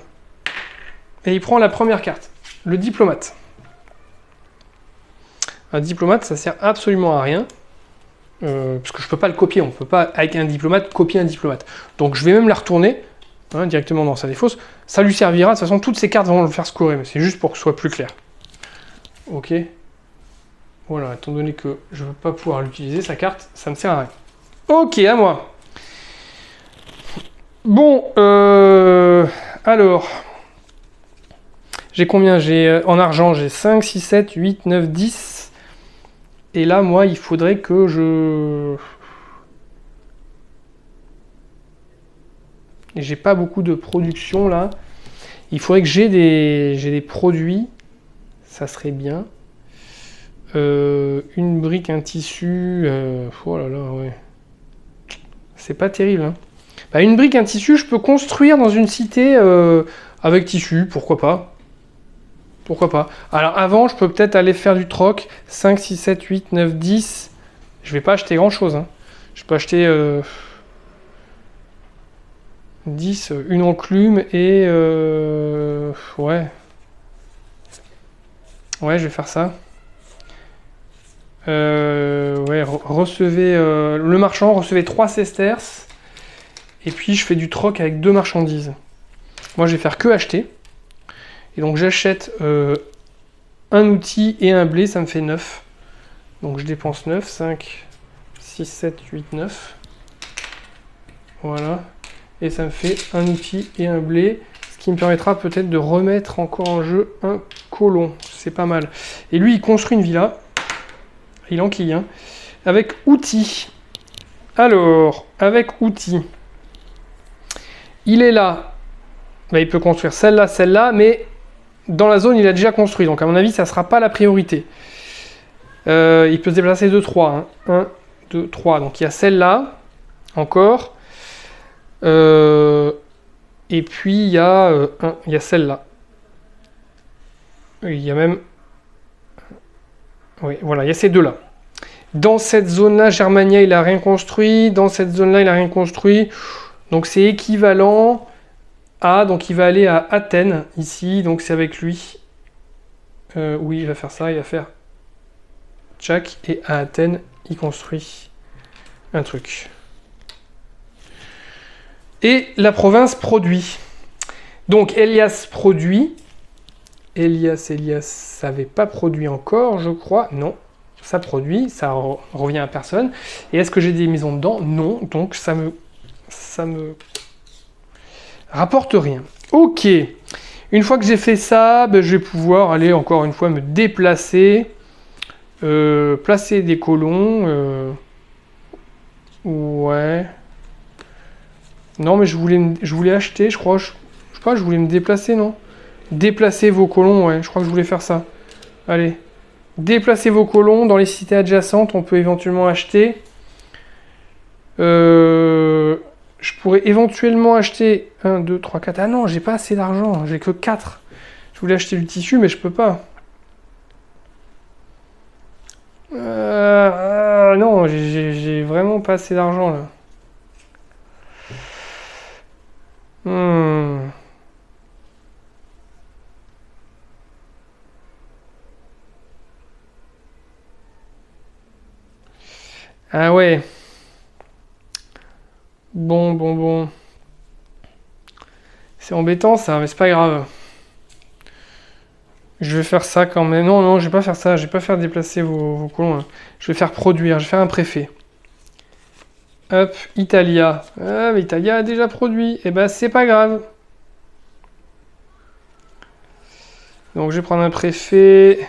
Et il prend la première carte, le diplomate. Un diplomate, ça sert absolument à rien. Parce que je peux pas le copier. On peut pas, avec un diplomate, copier un diplomate. Donc je vais même la retourner, hein, directement dans sa défausse. Ça lui servira. De toute façon, toutes ces cartes vont le faire scorer. Mais c'est juste pour que ce soit plus clair. Ok. Voilà, étant donné que je ne veux pas pouvoir l'utiliser, sa carte, ça ne sert à rien. Ok, à moi. Bon, alors... J'ai combien? J'ai en argent, j'ai 5, 6, 7, 8, 9, 10. Et là, moi, il faudrait que je... J'ai pas beaucoup de production, là. Il faudrait que j'ai des produits. Ça serait bien. Une brique, un tissu... Oh là là, ouais. C'est pas terrible, hein. Bah, une brique, un tissu, je peux construire dans une cité avec tissu, pourquoi pas. Pourquoi pas. Alors avant, je peux peut-être aller faire du troc. 5, 6, 7, 8, 9, 10. Je vais pas acheter grand-chose, hein. Je peux acheter 10, une enclume et... ouais. Ouais, je vais faire ça. Ouais, recevez... le marchand, recevez 3 sesterces. Et puis, je fais du troc avec 2 marchandises. Moi, je vais faire que acheter. Et donc j'achète un outil et un blé, ça me fait 9. Donc je dépense 9, 5, 6, 7, 8, 9. Voilà. Et ça me fait un outil et un blé, ce qui me permettra peut-être de remettre encore en jeu un colon. C'est pas mal. Et lui, il construit une villa. Il enquille, hein. Avec outils. Alors, avec outils. Il est là. Bah, il peut construire celle-là, mais... Dans la zone, il a déjà construit, donc à mon avis, ça ne sera pas la priorité. Il peut se déplacer de 3. Hein. 1, 2, 3. Donc il y a celle-là, encore. Et puis il y a celle-là. Il y a même... Oui, voilà, il y a ces deux-là. Dans cette zone-là, Germania, il n'a rien construit. Dans cette zone-là, il n'a rien construit. Donc c'est équivalent à... Donc il va aller à Athènes, ici. Donc c'est avec lui. Oui, il va faire ça. Il va faire... Tchac. Et à Athènes, il construit un truc. Et la province produit. Donc Elias produit. Elias, ça n'avait pas produit encore, je crois. Non, ça produit, ça revient à personne. Et est-ce que j'ai des maisons dedans? Non, donc ça me rapporte rien. Ok, une fois que j'ai fait ça, ben, je vais pouvoir aller encore une fois me déplacer, placer des colons. Ouais. Non, mais je voulais acheter, je crois. Je sais pas, je voulais me déplacer, non? Déplacer vos colons, ouais, je crois que je voulais faire ça. Allez. Déplacez vos colons dans les cités adjacentes, on peut éventuellement acheter. Je pourrais éventuellement acheter 1, 2, 3, 4. Ah non, j'ai pas assez d'argent, j'ai que 4. Je voulais acheter du tissu, mais je peux pas. Non, j'ai vraiment pas assez d'argent là. Hmm. Ah ouais. Bon. C'est embêtant ça, mais c'est pas grave. Je vais faire ça quand même. Non, je vais pas faire ça. Je vais pas faire déplacer vos colons, hein. Je vais faire produire. Je vais faire un préfet. Hop, Italia. Ah, mais Italia a déjà produit. Eh ben, c'est pas grave. Donc, je vais prendre un préfet.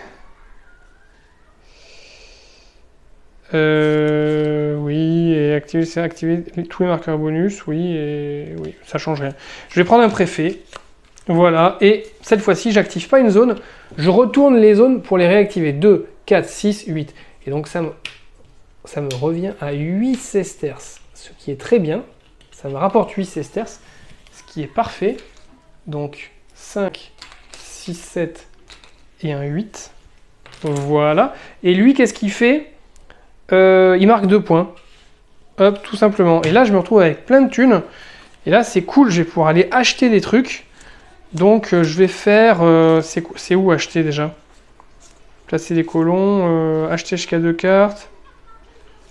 Oui, et activer tous les marqueurs bonus. Oui, et oui, ça change rien. Je vais prendre un préfet. Voilà, et cette fois-ci, j'active pas une zone. Je retourne les zones pour les réactiver. 2, 4, 6, 8. Et donc, ça me revient à 8 sesterces, ce qui est très bien. Ça me rapporte 8 sesterces, ce qui est parfait. Donc 5, 6, 7 et un 8. Voilà. Et lui, qu'est-ce qu'il fait? Il marque 2 points. Hop, tout simplement. Et là, je me retrouve avec plein de thunes. Et là, c'est cool, je vais pouvoir aller acheter des trucs. Donc, je vais faire... c'est où acheter déjà? Placer des colons, acheter jusqu'à 2 cartes.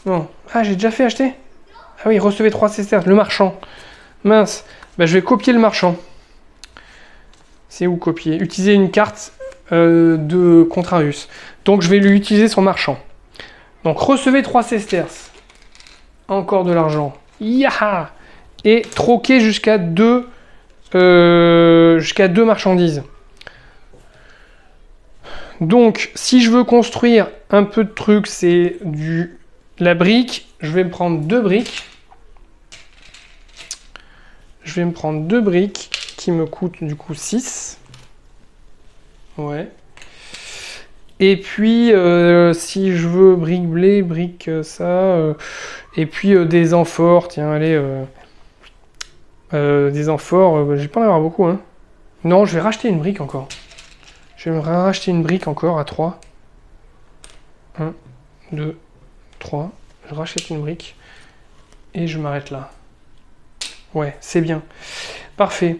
Non. Ah, j'ai déjà fait acheter? Ah oui, recevez 3 sesterces, le marchand. Mince. Bah, je vais copier le marchand. C'est où copier? Utiliser une carte de Contrarius. Donc, je vais lui utiliser son marchand. Donc, recevez 3 sesterces. Encore de l'argent. Yaha! Et troquer jusqu'à 2 marchandises. Donc, si je veux construire un peu de trucs, c'est la brique. Je vais me prendre 2 briques. Je vais me prendre 2 briques qui me coûtent du coup 6. Ouais. Et puis, si je veux brique blé, brique ça. Et puis des amphores, tiens, allez. Des amphores, j'ai pas en avoir beaucoup, hein. Non, je vais racheter une brique encore. Je vais me racheter une brique encore à 3. 1, 2, 3. Je rachète une brique. Et je m'arrête là. Ouais, c'est bien. Parfait.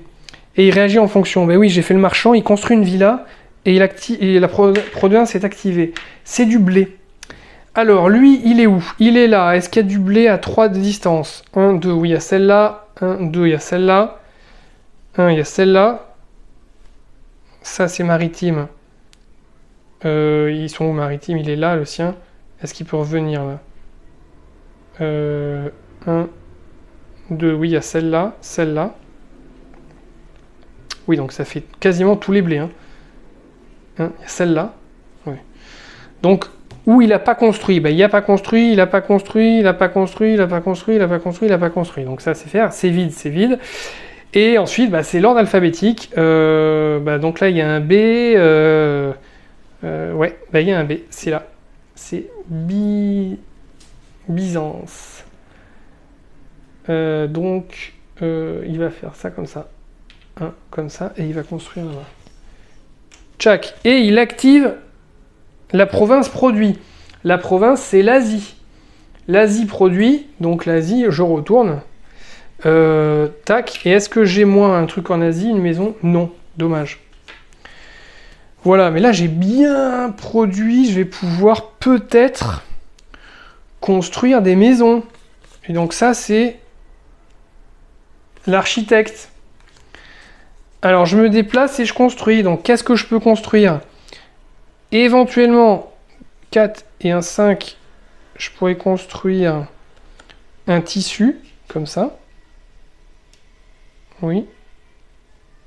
Et il réagit en fonction. Ben oui, j'ai fait le marchand, il construit une villa et la province est activée. C'est du blé. Alors, lui, il est où? Il est là. Est-ce qu'il y a du blé à 3 de distance? 1, 2, oui, il y a celle-là. 1, 2, il y a celle-là. 1, il y a celle-là. Ça, c'est maritime. Ils sont où, maritime? Il est là, le sien. Est-ce qu'il peut revenir, là? 1, 2, oui, il y a celle-là. Celle-là. Oui, donc ça fait quasiment tous les blés, hein. Il y a celle-là. Oui. Donc, où il n'a pas construit, ben, il n'a pas construit, il n'a pas construit, il n'a pas construit, il n'a pas construit, il n'a pas construit, il n'a pas construit. Donc ça, c'est faire, c'est vide, c'est vide. Et ensuite, bah, c'est l'ordre alphabétique. Donc là, il y a un B. Ouais, bah, il y a un B, c'est là. C'est Byzance. Il va faire ça comme ça. Comme ça, et il va construire là-bas. Tchac. Et il active la province produit. La province, c'est l'Asie. L'Asie produit, donc l'Asie, je retourne. Tac. Et est-ce que j'ai moi un truc en Asie, une maison? Non. Dommage. Voilà, mais là j'ai bien produit, je vais pouvoir peut-être construire des maisons. Et donc ça c'est l'architecte. Alors je me déplace et je construis. Donc qu'est-ce que je peux construire? Éventuellement 4 et un 5, je pourrais construire un tissu, comme ça. Oui.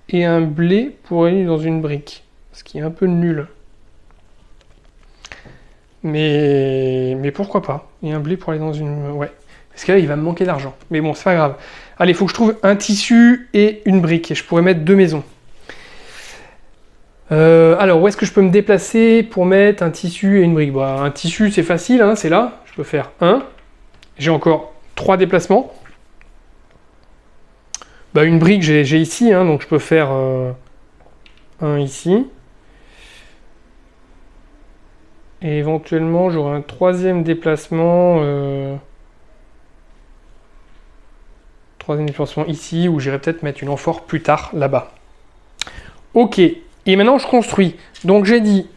Et un blé pour aller dans une brique. Ce qui est un peu nul. Mais pourquoi pas? Et un blé pour aller dans une... Ouais. Parce que là, il va me manquer d'argent. Mais bon, c'est pas grave. Allez, il faut que je trouve un tissu et une brique. Et je pourrais mettre 2 maisons. Alors, où est-ce que je peux me déplacer pour mettre un tissu et une brique? Bah, un tissu, c'est facile, hein, c'est là. Je peux faire 1. J'ai encore 3 déplacements. Bah, une brique, j'ai ici, hein, donc je peux faire 1 ici. Et éventuellement, j'aurai un 3e déplacement. 3e déplacement ici, où j'irai peut-être mettre une amphore plus tard, là-bas. Ok, et maintenant je construis. Donc j'ai dit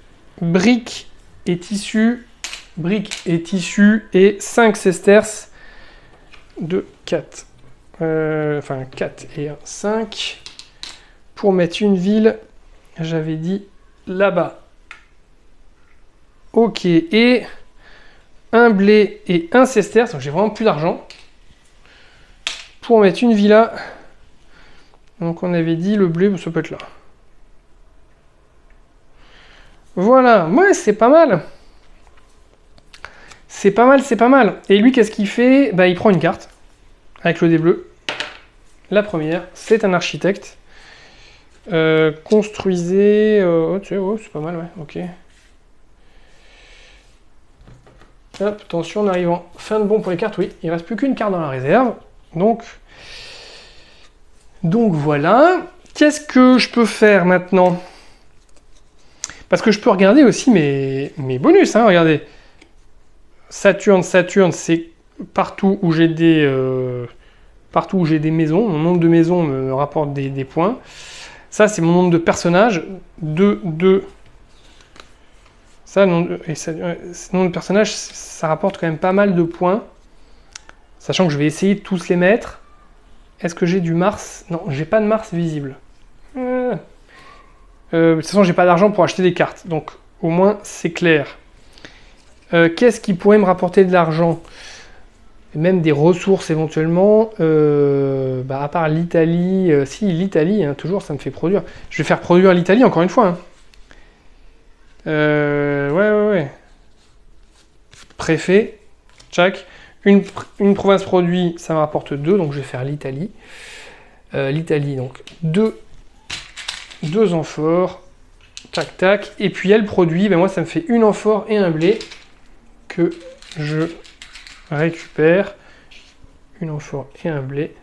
briques et tissu, et 5 sesterces de 4. Enfin 4 et 1, 5. Pour mettre une ville, j'avais dit là-bas. Ok, et un blé et un sesterce, donc j'ai vraiment plus d'argent. Pour mettre une villa, donc on avait dit le blé, ça peut être là. Voilà, ouais, c'est pas mal. C'est pas mal, c'est pas mal. Et lui, qu'est-ce qu'il fait? Bah, il prend une carte avec le dé bleu. La première, c'est un architecte. Construisez... oh, tu sais, oh, c'est pas mal, ouais, ok. Hop, attention, on arrive en fin de bon pour les cartes. Oui, il ne reste plus qu'une carte dans la réserve. Donc voilà. Qu'est-ce que je peux faire maintenant? Parce que je peux regarder aussi mes bonus. Hein, regardez. Saturne, c'est partout où j'ai des maisons. Mon nombre de maisons me rapporte des points. Ça, c'est mon nombre de personnages. 2. Ça, nombre de personnages, ça rapporte quand même pas mal de points. Sachant que je vais essayer de tous les mettre. Est-ce que j'ai du Mars? Non, j'ai pas de Mars visible. De toute façon, j'ai pas d'argent pour acheter des cartes. Donc, au moins, c'est clair. Qu'est-ce qui pourrait me rapporter de l'argent? Même des ressources éventuellement. À part l'Italie. Si, l'Italie, hein, toujours, ça me fait produire. Je vais faire produire l'Italie encore une fois. Hein. Ouais. Préfet. Tchac. Une province produit, ça me rapporte 2, donc je vais faire l'Italie. L'Italie, donc 2 amphores. Tac, tac. Et puis elle produit, ben moi ça me fait une amphore et un blé que je récupère. Une amphore et un blé.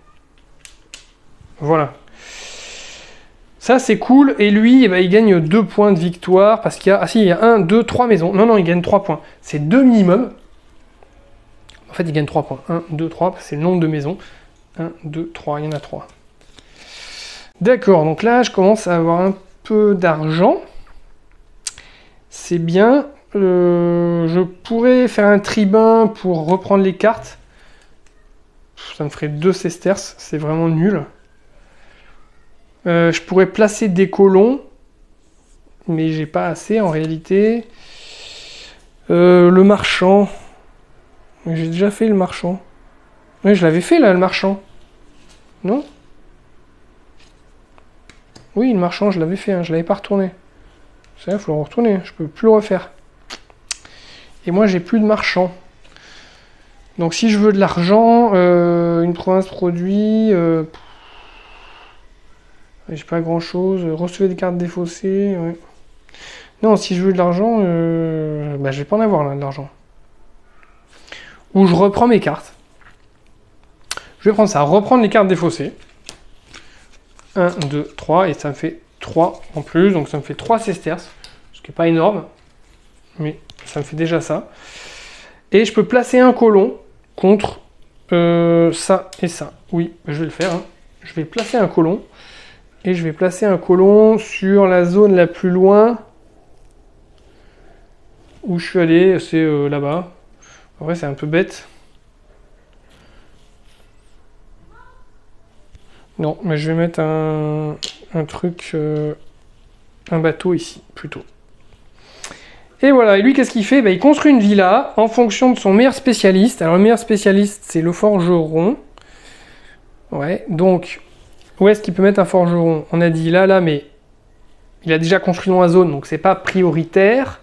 Voilà. Ça c'est cool. Et lui, eh ben, il gagne 2 points de victoire parce qu'il y a... Ah si, il y a 1, 2, 3 maisons. Non, il gagne 3 points. C'est 2 minimum. En fait, il gagne 3 points. 1, 2, 3, c'est le nombre de maisons. 1, 2, 3, il y en a 3. D'accord, donc là, je commence à avoir un peu d'argent. C'est bien. Je pourrais faire un tribun pour reprendre les cartes. Ça me ferait 2 sesterces, c'est vraiment nul. Je pourrais placer des colons, mais j'ai pas assez en réalité. Le marchand... J'ai déjà fait le marchand. Oui, je l'avais fait là, le marchand. Non? Oui, le marchand, je l'avais fait, hein, je l'avais pas retourné. C'est vrai, il faut le retourner, je peux plus le refaire. Et moi, j'ai plus de marchand. Donc si je veux de l'argent, une province produit... j'ai pas grand chose. Recevez des cartes défaussées. Ouais. Non, si je veux de l'argent, je vais pas en avoir là, de l'argent. Où je reprends mes cartes. Je vais prendre ça, reprendre les cartes défaussées. 1, 2, 3, et ça me fait 3 en plus, donc ça me fait 3 sesterces, ce qui n'est pas énorme, mais ça me fait déjà ça. Et je peux placer un colon contre ça et ça. Oui, je vais le faire. Hein. Je vais placer un colon, et je vais placer un colon sur la zone la plus loin où je suis allé, c'est là-bas. En vrai, c'est un peu bête. Non, mais je vais mettre un truc, un bateau ici, plutôt. Et voilà, et lui, qu'est-ce qu'il fait? Il construit une villa en fonction de son meilleur spécialiste. Alors, le meilleur spécialiste, c'est le forgeron. Ouais, donc, où est-ce qu'il peut mettre un forgeron? On a dit là, mais il a déjà construit dans la zone, donc c'est pas prioritaire.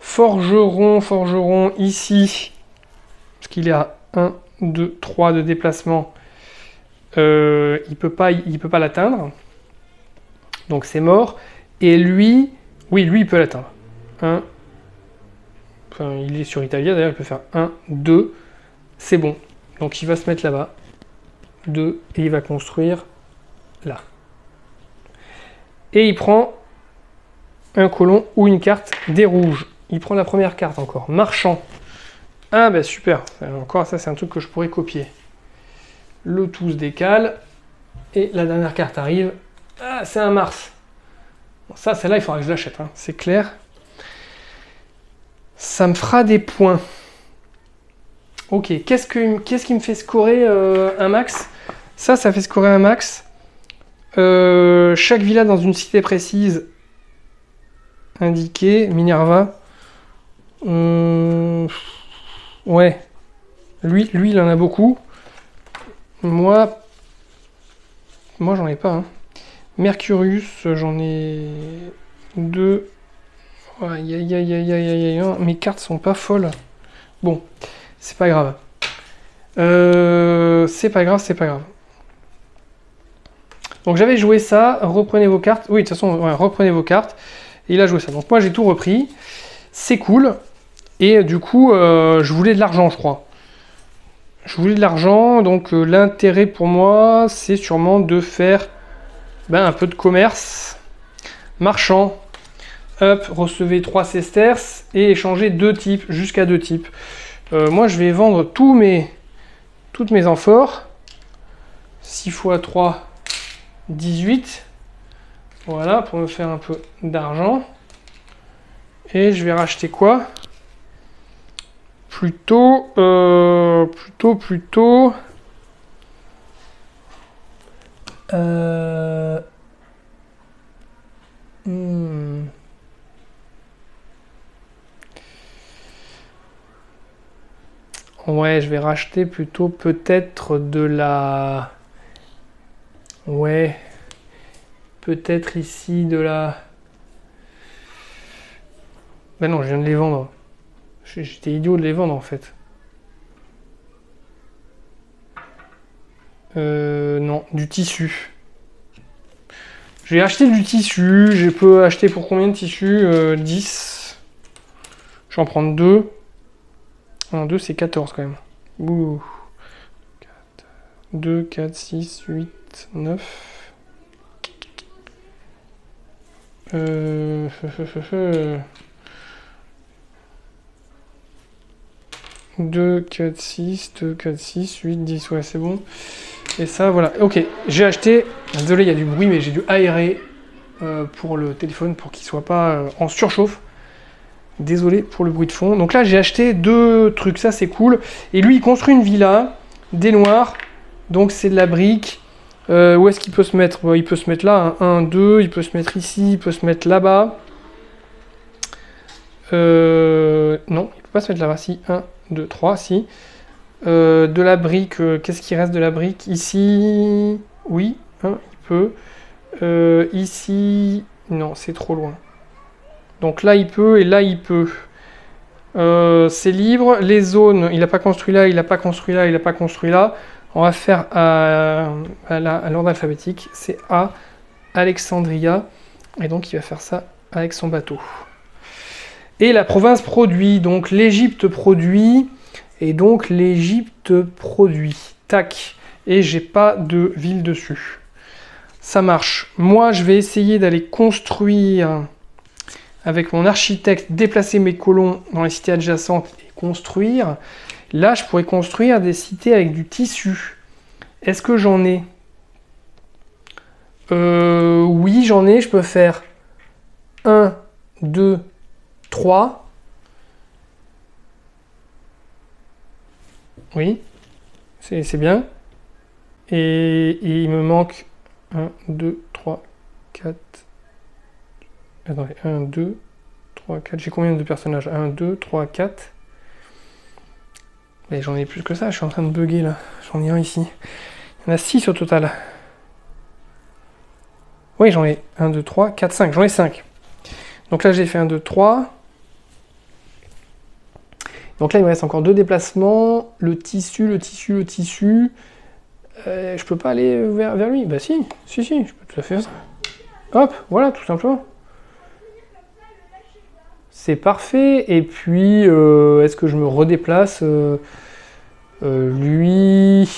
Forgeron, ici, parce qu'il est à 1, 2, 3 de déplacement. Il peut pas l'atteindre, donc c'est mort. Et lui, oui, lui il peut l'atteindre. Enfin, il est sur Italia d'ailleurs, il peut faire 1, 2, c'est bon. Donc il va se mettre là-bas, 2, et il va construire là. Et il prend un colon ou une carte des rouges. Il prend la première carte encore, marchand. Ah bah super, encore ça c'est un truc que je pourrais copier. Le tout se décale. Et la dernière carte arrive. Ah, c'est un Mars. Bon, ça, celle-là, il faudra que je l'achète, hein, c'est clair. Ça me fera des points. Ok, qu'est-ce qui me fait scorer un max? Ça fait scorer un max. Chaque villa dans une cité précise indiquée. Minerva. Ouais. Lui, il en a beaucoup. Moi, j'en ai pas. Hein. Mercurius, j'en ai 2. Aïe, aïe, aïe, aïe, aïe, aïe. Mes cartes sont pas folles. Bon, c'est pas grave. C'est pas grave. Donc j'avais joué ça. Reprenez vos cartes. Oui, de toute façon, ouais, reprenez vos cartes. Et il a joué ça. Donc moi, j'ai tout repris. C'est cool. Et du coup, je voulais de l'argent, je crois. Je voulais de l'argent, donc l'intérêt pour moi, c'est sûrement de faire un peu de commerce. Marchand, hop, recevez 3 sesterces et échanger 2 types, jusqu'à 2 types. Moi, je vais vendre toutes mes amphores. 6 x 3, 18. Voilà, pour me faire un peu d'argent. Et je vais racheter quoi? Plutôt. Ouais, je vais racheter plutôt peut-être de la... Ouais. Peut-être ici de la... Ben non, je viens de les vendre. J'étais idiot de les vendre en fait. Non, du tissu. J'ai acheté du tissu. Je peux acheter pour combien de tissu 10. Je vais en prendre 2. Non, 2 c'est 14 quand même. Ouh. 2, 4, 6, 8, 9. 2, 4, 6, 2, 4, 6, 8, 10, ouais c'est bon. Et ça voilà, ok, j'ai acheté, désolé il y a du bruit mais j'ai dû aérer pour le téléphone pour qu'il soit pas en surchauffe. Désolé pour le bruit de fond. Donc là j'ai acheté 2 trucs, ça c'est cool. Et lui il construit une villa, des noirs, donc c'est de la brique. Où est-ce qu'il peut se mettre? Bon, il peut se mettre là, 1, 2, il peut se mettre ici, il peut se mettre là-bas. Non, il peut pas se mettre là-bas, si, 1, 2, 3, si. De la brique, qu'est-ce qui reste de la brique? Ici, oui, hein, il peut. Ici, non, c'est trop loin. Donc là, il peut, et là, il peut. C'est libre. Les zones, il n'a pas construit là, il n'a pas construit là, il n'a pas construit là. On va faire à l'ordre alphabétique. C'est A, Alexandria. Et donc, il va faire ça avec son bateau. Et la province produit. Donc, l'Égypte produit. Et donc, l'Égypte produit. Tac. Et j'ai pas de ville dessus. Ça marche. Moi, je vais essayer d'aller construire avec mon architecte, déplacer mes colons dans les cités adjacentes et construire. Là, je pourrais construire des cités avec du tissu. Est-ce que j'en ai? Oui, j'en ai. Je peux faire 1, 2, 3. Oui, c'est bien. Et il me manque 1, 2, 3, 4. Attendez, 1, 2, 3, 4. J'ai combien de personnages? 1, 2, 3, 4. Mais j'en ai plus que ça, je suis en train de bugger là. J'en ai un ici. Il y en a 6 au total. Oui, j'en ai 1, 2, 3, 4, 5. J'en ai 5. Donc là, j'ai fait 1, 2, 3. Donc là, il me reste encore 2 déplacements. Le tissu, le tissu, le tissu. Je peux pas aller vers lui. Bah si, je peux tout à fait faire ça. Hop, voilà, tout simplement. C'est parfait. Et puis, est-ce que je me redéplace lui...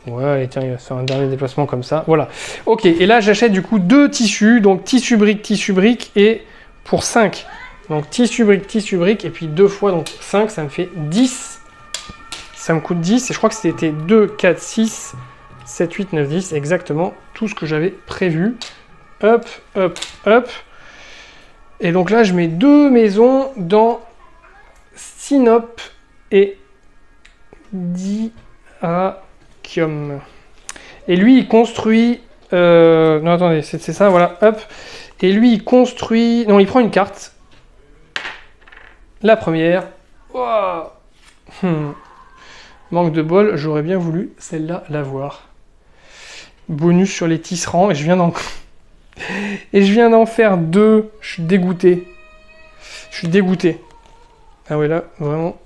Ouais, allez, tiens, il va se faire un dernier déplacement comme ça. Voilà. Ok, et là, j'achète du coup 2 tissus. Donc, tissu brique, et pour 5. Donc, tissu brique, et puis 2 fois, donc 5, ça me fait 10. Ça me coûte 10, et je crois que c'était 2, 4, 6, 7, 8, 9, 10. Exactement tout ce que j'avais prévu. Hop, hop, hop. Et donc là, je mets 2 maisons dans Sinop et Dyrrhachium. Et lui, il construit... non, attendez, c'est ça, voilà, hop. Et lui, il construit... Non, il prend une carte. La première. Oh. Manque de bol, j'aurais bien voulu celle-là l'avoir. Bonus sur les tisserands, et je viens d'en faire 2. Je suis dégoûté. Ah ouais, là, vraiment.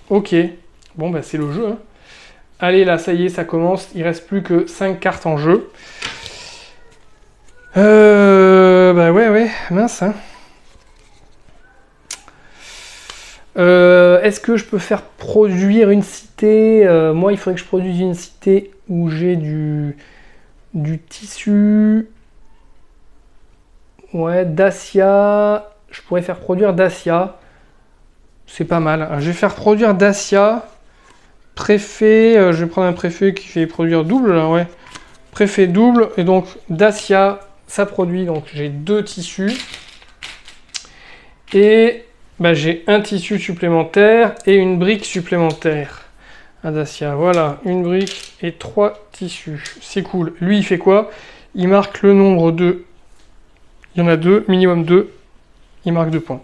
Ok. Bon, bah c'est le jeu. Hein. Allez, là, ça y est, ça commence. Il reste plus que 5 cartes en jeu. Bah ouais, mince. Hein. Est-ce que je peux faire produire une cité? Moi, il faudrait que je produise une cité où j'ai du tissu. Ouais, Dacia. Je pourrais faire produire Dacia. C'est pas mal. Alors, je vais faire produire Dacia. Préfet. Je vais prendre un préfet qui fait produire double, là, ouais. Préfet double. Et donc, Dacia, ça produit. Donc, j'ai 2 tissus. Et bah, j'ai un tissu supplémentaire et une brique supplémentaire. À Dacia, voilà. Une brique et 3 tissus. C'est cool. Lui, il fait quoi? Il marque le nombre de... Il y en a 2, minimum 2. Il marque 2 points.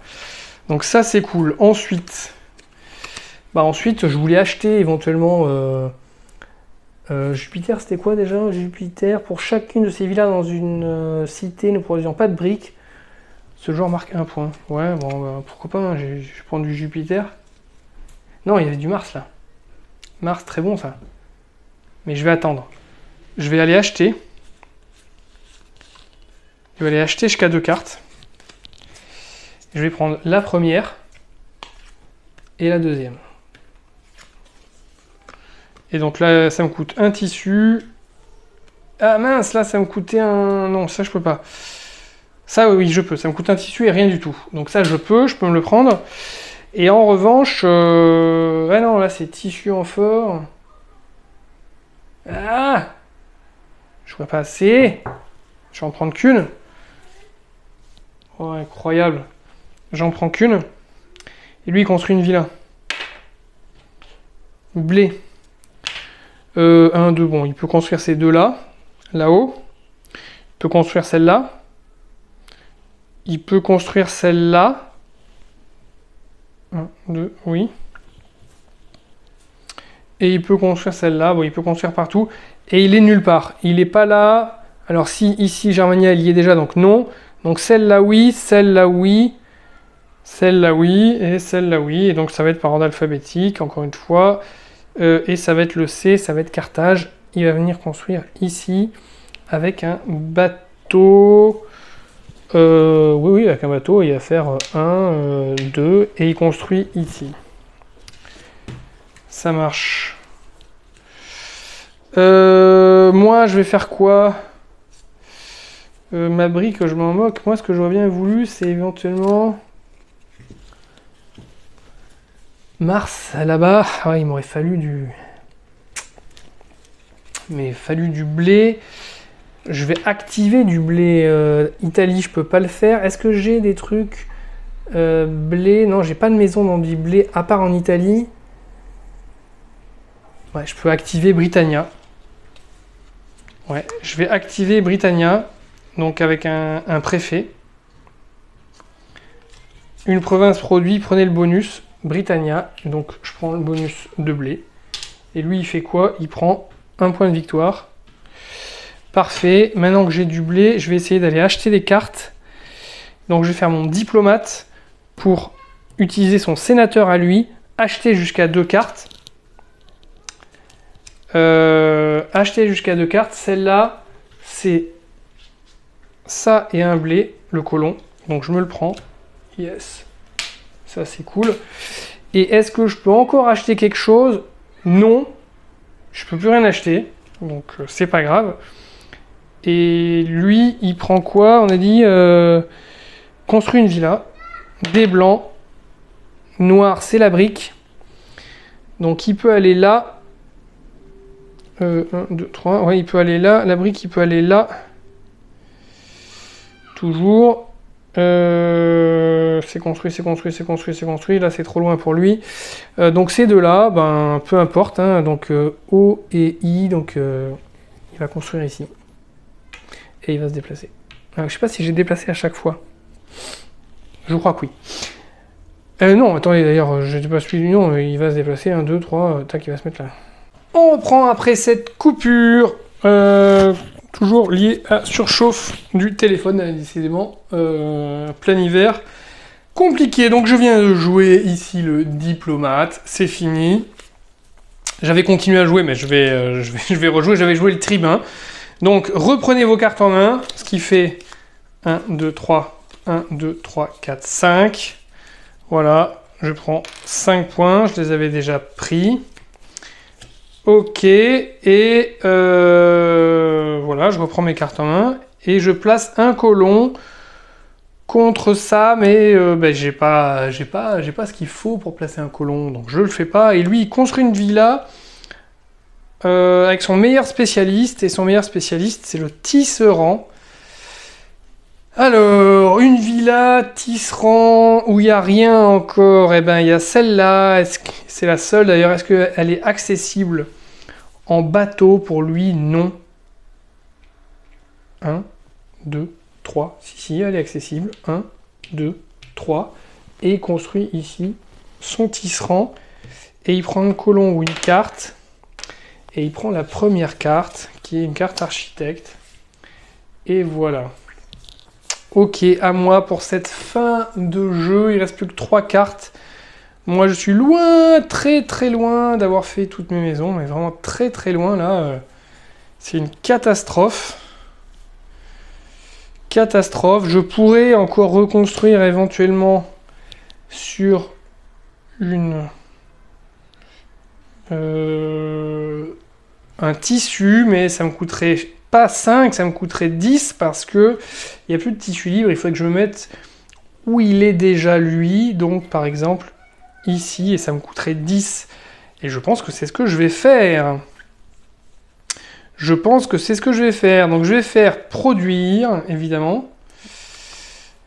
Donc ça, c'est cool. Ensuite, je voulais acheter éventuellement... Jupiter, c'était quoi déjà? Jupiter, pour chacune de ces villas dans une cité ne produisant pas de briques, ce joueur marque 1 point. Ouais, bon, bah, pourquoi pas, hein, je prends du Jupiter. Non, il y avait du Mars, là. Mars, très bon, ça. Mais je vais attendre. Je vais aller acheter. Je vais aller acheter jusqu'à 2 cartes. Je vais prendre la première et la deuxième. Et donc là, ça me coûte un tissu. Ah mince, là, ça me coûtait un... Non, ça, je peux pas. Ça, oui, je peux. Ça me coûte un tissu et rien du tout. Donc ça, je peux me le prendre. Et en revanche... Ah non, là, c'est tissu en fort. Ah! Je ne vois pas assez. Je vais en prendre qu'une. Oh, incroyable. J'en prends qu'une. Et lui, il construit une villa. Blé. 1, 2, bon, il peut construire ces deux-là. Là-haut. Il peut construire celle-là. Il peut construire celle-là. 1, 2, oui. Et il peut construire celle-là. Bon, il peut construire partout. Et il est nulle part. Il n'est pas là. Alors si ici, Germania, il y est déjà, donc non. Donc celle-là, oui. Celle-là, oui. Celle-là, oui. Et celle-là, oui. Et donc ça va être par ordre alphabétique, encore une fois. Et ça va être le C, ça va être Carthage. Il va venir construire ici avec un bateau. Oui, avec un bateau. Il va faire 1, 2. Et il construit ici. Ça marche. Moi, je vais faire quoi? ma brique, je m'en moque. Moi, ce que j'aurais bien voulu, c'est éventuellement... Mars, là-bas. Ouais, il m'aurait fallu du... Mais fallu du blé. Je vais activer du blé. Italie, je peux pas le faire. Est-ce que j'ai des trucs blé? Non, j'ai pas de maison dans du blé, à part en Italie. Ouais, je peux activer Britannia. Ouais, je vais activer Britannia. Donc avec un préfet. Une province produit, prenez le bonus. Britannia. Donc je prends le bonus de blé. Et lui, il fait quoi? Il prend un point de victoire. Parfait. Maintenant que j'ai du blé, je vais essayer d'aller acheter des cartes. Donc je vais faire mon diplomate pour utiliser son sénateur à lui. Acheter jusqu'à 2 cartes. Acheter jusqu'à 2 cartes. Celle-là, c'est ça et un blé, le colon. Donc je me le prends. Yes. Ça, c'est cool. Et est-ce que je peux encore acheter quelque chose? Non. Je peux plus rien acheter. Donc c'est pas grave. Et lui, il prend quoi? On a dit construit une villa. Des blancs. Noir, c'est la brique. Donc il peut aller là. 1, 2, 3. Ouais, il peut aller là. La brique, il peut aller là. Toujours. C'est construit, c'est construit, c'est construit, c'est construit. Là, c'est trop loin pour lui. Donc ces deux-là, ben, peu importe. Hein, donc O et I. Donc il va construire ici. Et il va se déplacer. Alors, je sais pas si j'ai déplacé à chaque fois. Je crois que oui. Non, attendez, d'ailleurs, je ne pas celui du nom. Il va se déplacer. 1, 2, 3. Tac, il va se mettre là. On reprend après cette coupure. Toujours liée à surchauffe du téléphone, décidément. Plein hiver. Compliqué. Donc je viens de jouer ici le diplomate. C'est fini. J'avais continué à jouer, mais je vais rejouer. J'avais joué le tribun. Donc reprenez vos cartes en main. Ce qui fait 1, 2, 3. 1, 2, 3, 4, 5. Voilà. Je prends 5 points. Je les avais déjà pris. Ok, et voilà, je reprends mes cartes en main et je place un colon contre ça, mais ben, j'ai pas ce qu'il faut pour placer un colon, donc je le fais pas. Et lui, il construit une villa avec son meilleur spécialiste, et son meilleur spécialiste, c'est le tisserand. Alors, une villa tisserand où il n'y a rien encore, et ben il y a celle-là, c'est la seule d'ailleurs, est-ce qu'elle est accessible en bateau pour lui? Non. 1, 2, 3, si, elle est accessible. 1, 2, 3, et il construit ici son tisserand, et il prend un colon ou une carte, et il prend la première carte, qui est une carte architecte, et voilà. Ok, à moi pour cette fin de jeu. Il ne reste plus que 3 cartes. Moi, je suis loin, très très loin d'avoir fait toutes mes maisons. Mais vraiment très très loin, là. C'est une catastrophe. Catastrophe. Je pourrais encore reconstruire éventuellement sur un tissu. Mais ça me coûterait... pas 5, ça me coûterait 10 parce que il n'y a plus de tissu libre. Il faudrait que je me mette où il est déjà lui, donc par exemple ici, et ça me coûterait 10. Et je pense que c'est ce que je vais faire. Je pense que c'est ce que je vais faire. Donc je vais faire produire, évidemment.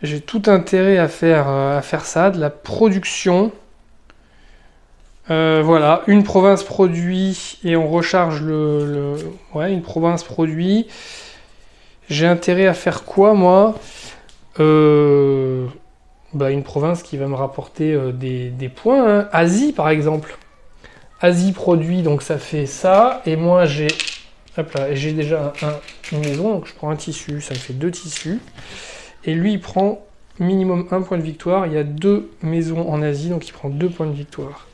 J'ai tout intérêt à faire ça, de la production. Voilà, une province produit et on recharge ouais, une province produit. J'ai intérêt à faire quoi, moi? Bah, une province qui va me rapporter des points. Hein. Asie, par exemple. Asie produit, donc ça fait ça. Et moi, j'ai déjà une maison, donc je prends un tissu. Ça me fait 2 tissus. Et lui, il prend minimum 1 point de victoire. Il y a 2 maisons en Asie, donc il prend 2 points de victoire.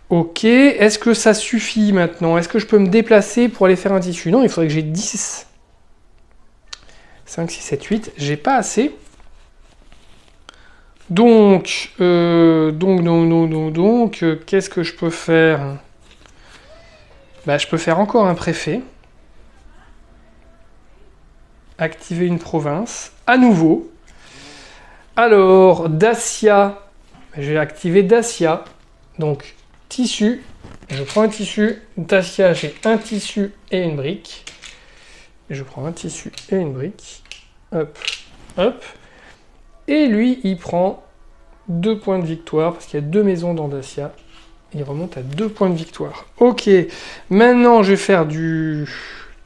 Ok, est-ce que ça suffit maintenant? Est-ce que je peux me déplacer pour aller faire un tissu? Non, il faudrait que j'ai 10. 5, 6, 7, 8. J'ai pas assez. Donc, qu'est-ce que je peux faire? Bah, je peux faire encore un préfet. activer une province. À nouveau. Alors, Dacia. Je vais activer Dacia. Donc, tissu. Je prends un tissu. Dacia, j'ai un tissu et une brique. Je prends un tissu et une brique. Hop, hop. Et lui, il prend 2 points de victoire, parce qu'il y a 2 maisons dans Dacia. Il remonte à 2 points de victoire. Ok, maintenant je vais faire du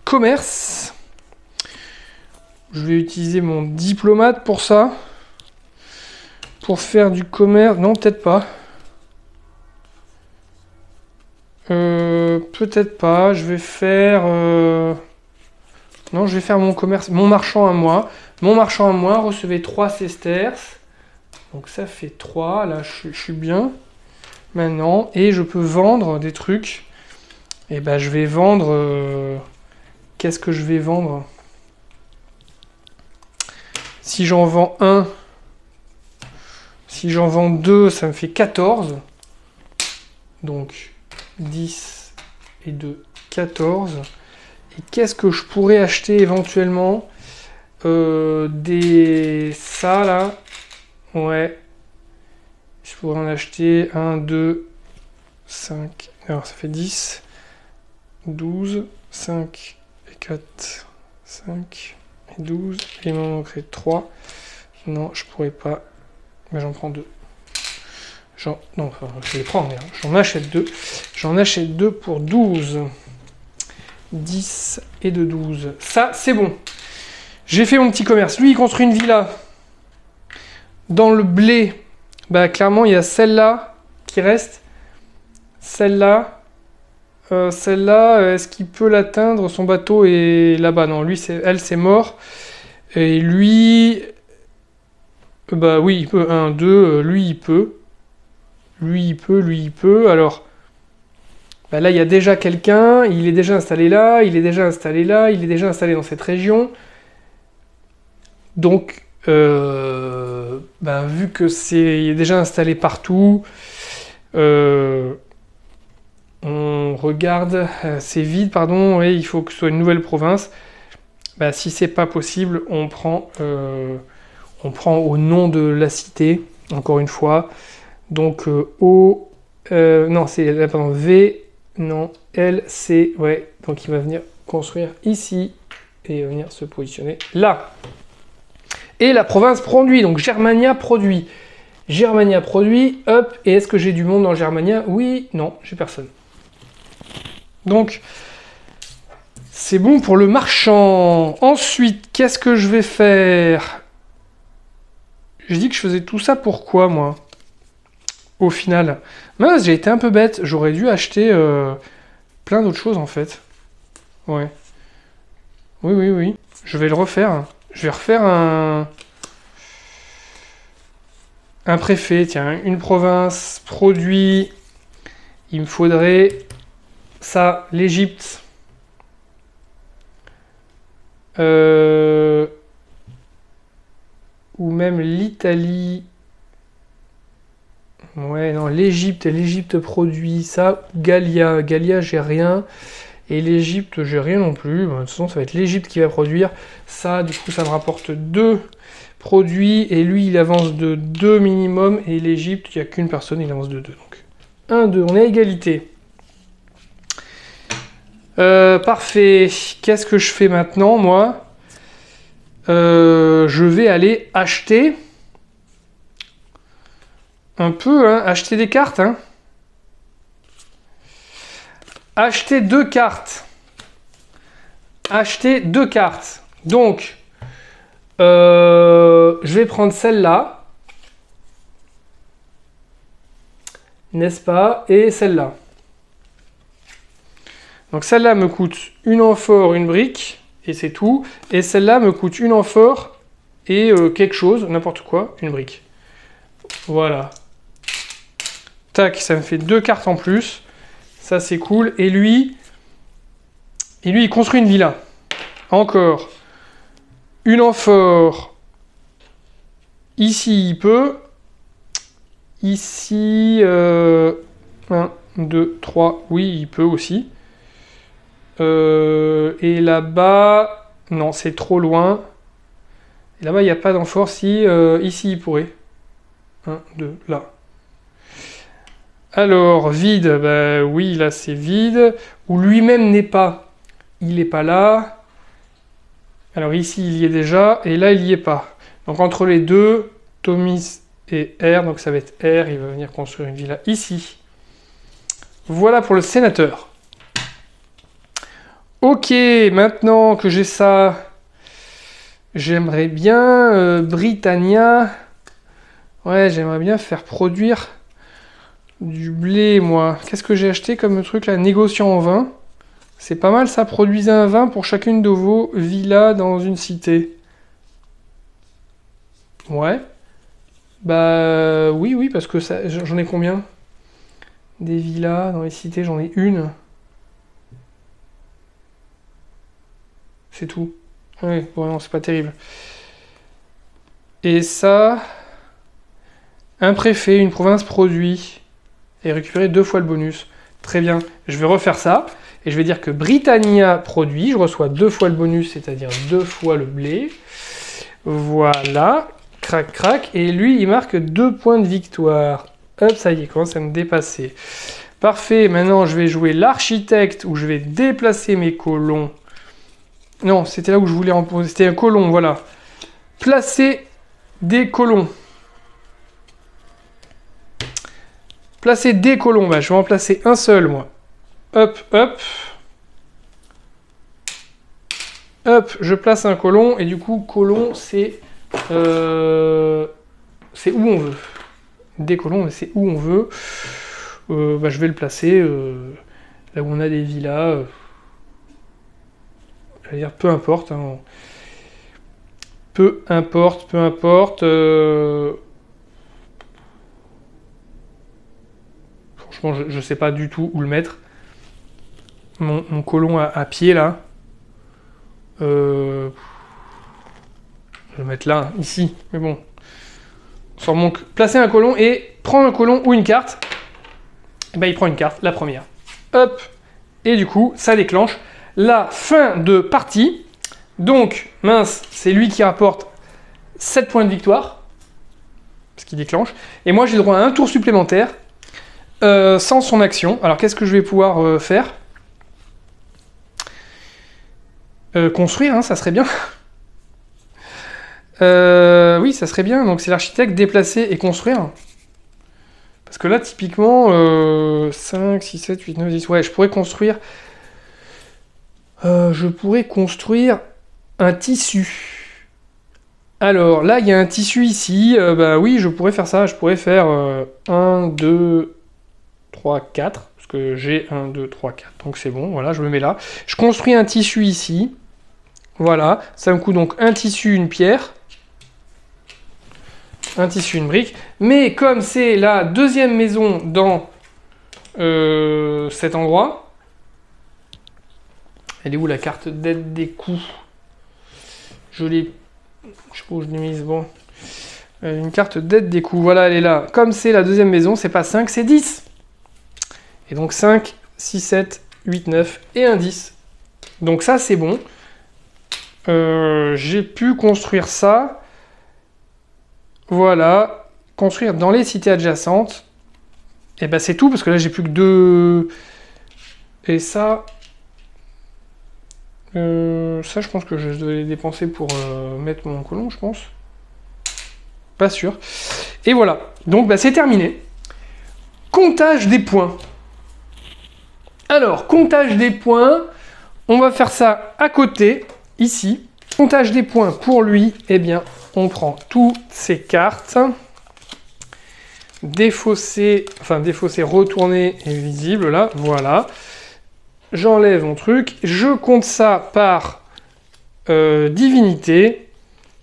commerce. Je vais utiliser mon diplomate pour ça. Pour faire du commerce... Non, peut-être pas. Peut-être pas. Je vais faire... Non, je vais faire mon commerce, mon marchand à moi. Mon marchand à moi recevait 3 sesterces. Donc ça fait 3. Là, je suis bien. Maintenant. Et je peux vendre des trucs. Et ben, je vais vendre... Qu'est-ce que je vais vendre? Si j'en vends 1... Si j'en vends 2, ça me fait 14. Donc, 10 et 2, 14. Et qu'est-ce que je pourrais acheter éventuellement? Ça, là. Ouais. Je pourrais en acheter 1, 2, 5. Alors, ça fait 10, 12, 5 et 4, 5 et 12. Et il m'en manquerait 3. Non, je pourrais pas. Mais j'en prends 2. Non, enfin, je les prends, mais j'en achète 2. J'en achète 2 pour 12. 10 et de 12. Ça, c'est bon. J'ai fait mon petit commerce. Lui, il construit une villa. Dans le blé, bah, clairement, il y a celle-là qui reste. Celle-là. Celle-là, est-ce qu'il peut l'atteindre? Son bateau est là-bas. Non, lui, elle, c'est mort. Et lui... Bah oui, il peut. 1, 2, lui, il peut. Lui, il peut, lui, il peut. Alors, bah là, il y a déjà quelqu'un. Il est déjà installé là. Il est déjà installé là. Il est déjà installé dans cette région. Donc, bah, vu que il est déjà installé partout, on regarde. C'est vide, pardon. Et il faut que ce soit une nouvelle province. Bah, si c'est pas possible, on prend au nom de la cité, encore une fois. Donc, non, c'est, pardon, V, non, L, C, ouais. Donc, il va venir construire ici et il va venir se positionner là. Et la province produit, donc Germania produit. Germania produit, hop. Et est-ce que j'ai du monde dans Germania? Oui, non, j'ai personne. Donc, c'est bon pour le marchand. Ensuite, qu'est-ce que je vais faire? Je dis que je faisais tout ça pourquoi, moi? Au final. Mince, j'ai été un peu bête. J'aurais dû acheter plein d'autres choses, en fait. Ouais. Oui, oui, oui. Je vais le refaire. Je vais refaire un préfet. Tiens, une province, produit. Il me faudrait ça, l'Égypte. Ou même l'Italie. Ouais, non, l'Égypte produit ça. Gallia, j'ai rien. Et l'Égypte, j'ai rien non plus. De toute façon, ça va être l'Égypte qui va produire. Ça, du coup, ça me rapporte 2 produits. Et lui, il avance de 2 minimum. Et l'Égypte, il n'y a qu'une personne, il avance de 2. Donc, 1, 2, on est à égalité. Parfait. Qu'est-ce que je fais maintenant, moi? Je vais aller acheter... Un peu, hein, acheter des cartes, hein. Acheter 2 cartes. Acheter 2 cartes. Donc, je vais prendre celle-là. N'est-ce pas? Et celle-là. Donc celle-là me coûte une amphore, une brique, et c'est tout. Et celle-là me coûte une amphore et quelque chose, n'importe quoi, une brique. Voilà. Tac, ça me fait 2 cartes en plus. Ça, c'est cool. Et lui, il construit une villa. Encore. Une amphore. Ici, il peut. Ici, 1, 2, 3. Oui, il peut aussi. Et là-bas, Non, c'est trop loin. Et là-bas, il n'y a pas d'amphore. Si, ici, il pourrait. 1, 2, là. Alors, vide, bah oui, là, c'est vide. Ou lui-même n'est pas. Il n'est pas là. Alors ici, il y est déjà. Et là, il n'y est pas. Donc, entre les deux, Thomas et R. Donc, ça va être R. Il va venir construire une villa ici. Voilà pour le sénateur. Ok, maintenant que j'ai ça, j'aimerais bien Britannia. Ouais, j'aimerais bien faire produire du blé, moi. Qu'est-ce que j'ai acheté comme truc là? Négociant en vin. C'est pas mal ça, produisez un vin pour chacune de vos villas dans une cité. Ouais. Bah oui, parce que ça, j'en ai combien? Des villas dans les cités, j'en ai une. C'est tout. Ouais, bon, non, c'est pas terrible. Et ça... Un préfet, une province produit. Et récupérer 2 fois le bonus. Très bien. Je vais refaire ça. Et je vais dire que Britannia produit. Je reçois 2 fois le bonus, c'est-à-dire 2 fois le blé. Voilà. Crac, crac. Et lui, il marque 2 points de victoire. Hop, ça y est, il commence à me dépasser. Parfait. Maintenant, je vais jouer l'architecte où je vais déplacer mes colons. Non, c'était là où je voulais en poser. C'était un colon, voilà. Placer des colons. Placer des colons. Bah, je vais en placer un seul, moi. Hop, hop. Hop, je place un colon. Et du coup, colon, c'est où on veut. Des colons, mais c'est où on veut. Bah, je vais le placer là où on a des villas. Je veux dire, peu importe. Hein. Peu importe. Franchement, je ne sais pas du tout où le mettre. Mon colon à pied, là. Je vais le mettre là, ici. Mais bon. Sur mon... Placer un colon et prendre un colon ou une carte. Et ben, il prend une carte, la première. Hop. Et du coup, ça déclenche la fin de partie. Donc, mince, c'est lui qui rapporte 7 points de victoire. Ce qui déclenche. Et moi, j'ai le droit à un tour supplémentaire sans son action. Alors, qu'est-ce que je vais pouvoir faire? Construire, hein, ça serait bien. Oui, ça serait bien. Donc, c'est l'architecte, déplacer et construire. Parce que là, typiquement, 5, 6, 7, 8, 9, 10... Ouais, je pourrais construire... un tissu. Alors, là, il y a un tissu ici. Bah oui, je pourrais faire ça. Je pourrais faire 1, 2, 3, 4. Parce que j'ai 1, 2, 3, 4. Donc, c'est bon. Voilà, je me mets là. Je construis un tissu ici. Voilà. Ça me coûte donc un tissu, une pierre. Un tissu, une brique. Mais comme c'est la deuxième maison dans cet endroit... Elle est où la carte d'aide des coûts? Je l'ai... Je sais pas où je l'ai mise, bon. Une carte d'aide des coûts, voilà, elle est là. Comme c'est la deuxième maison, c'est pas 5, c'est 10. Et donc 5, 6, 7, 8, 9 et un 10. Donc ça, c'est bon. J'ai pu construire ça. Voilà. Construire dans les cités adjacentes. Et ben c'est tout, parce que là, j'ai plus que 2... Et ça... ça, je pense que je dois les dépenser pour mettre mon colon, je pense. Pas sûr. Et voilà. Donc, bah, c'est terminé. Comptage des points. Alors, comptage des points. On va faire ça à côté, ici. Comptage des points pour lui. Eh bien, on prend toutes ces cartes. Défausser, retourner et visible, là. Voilà. J'enlève mon truc, je compte ça par divinité.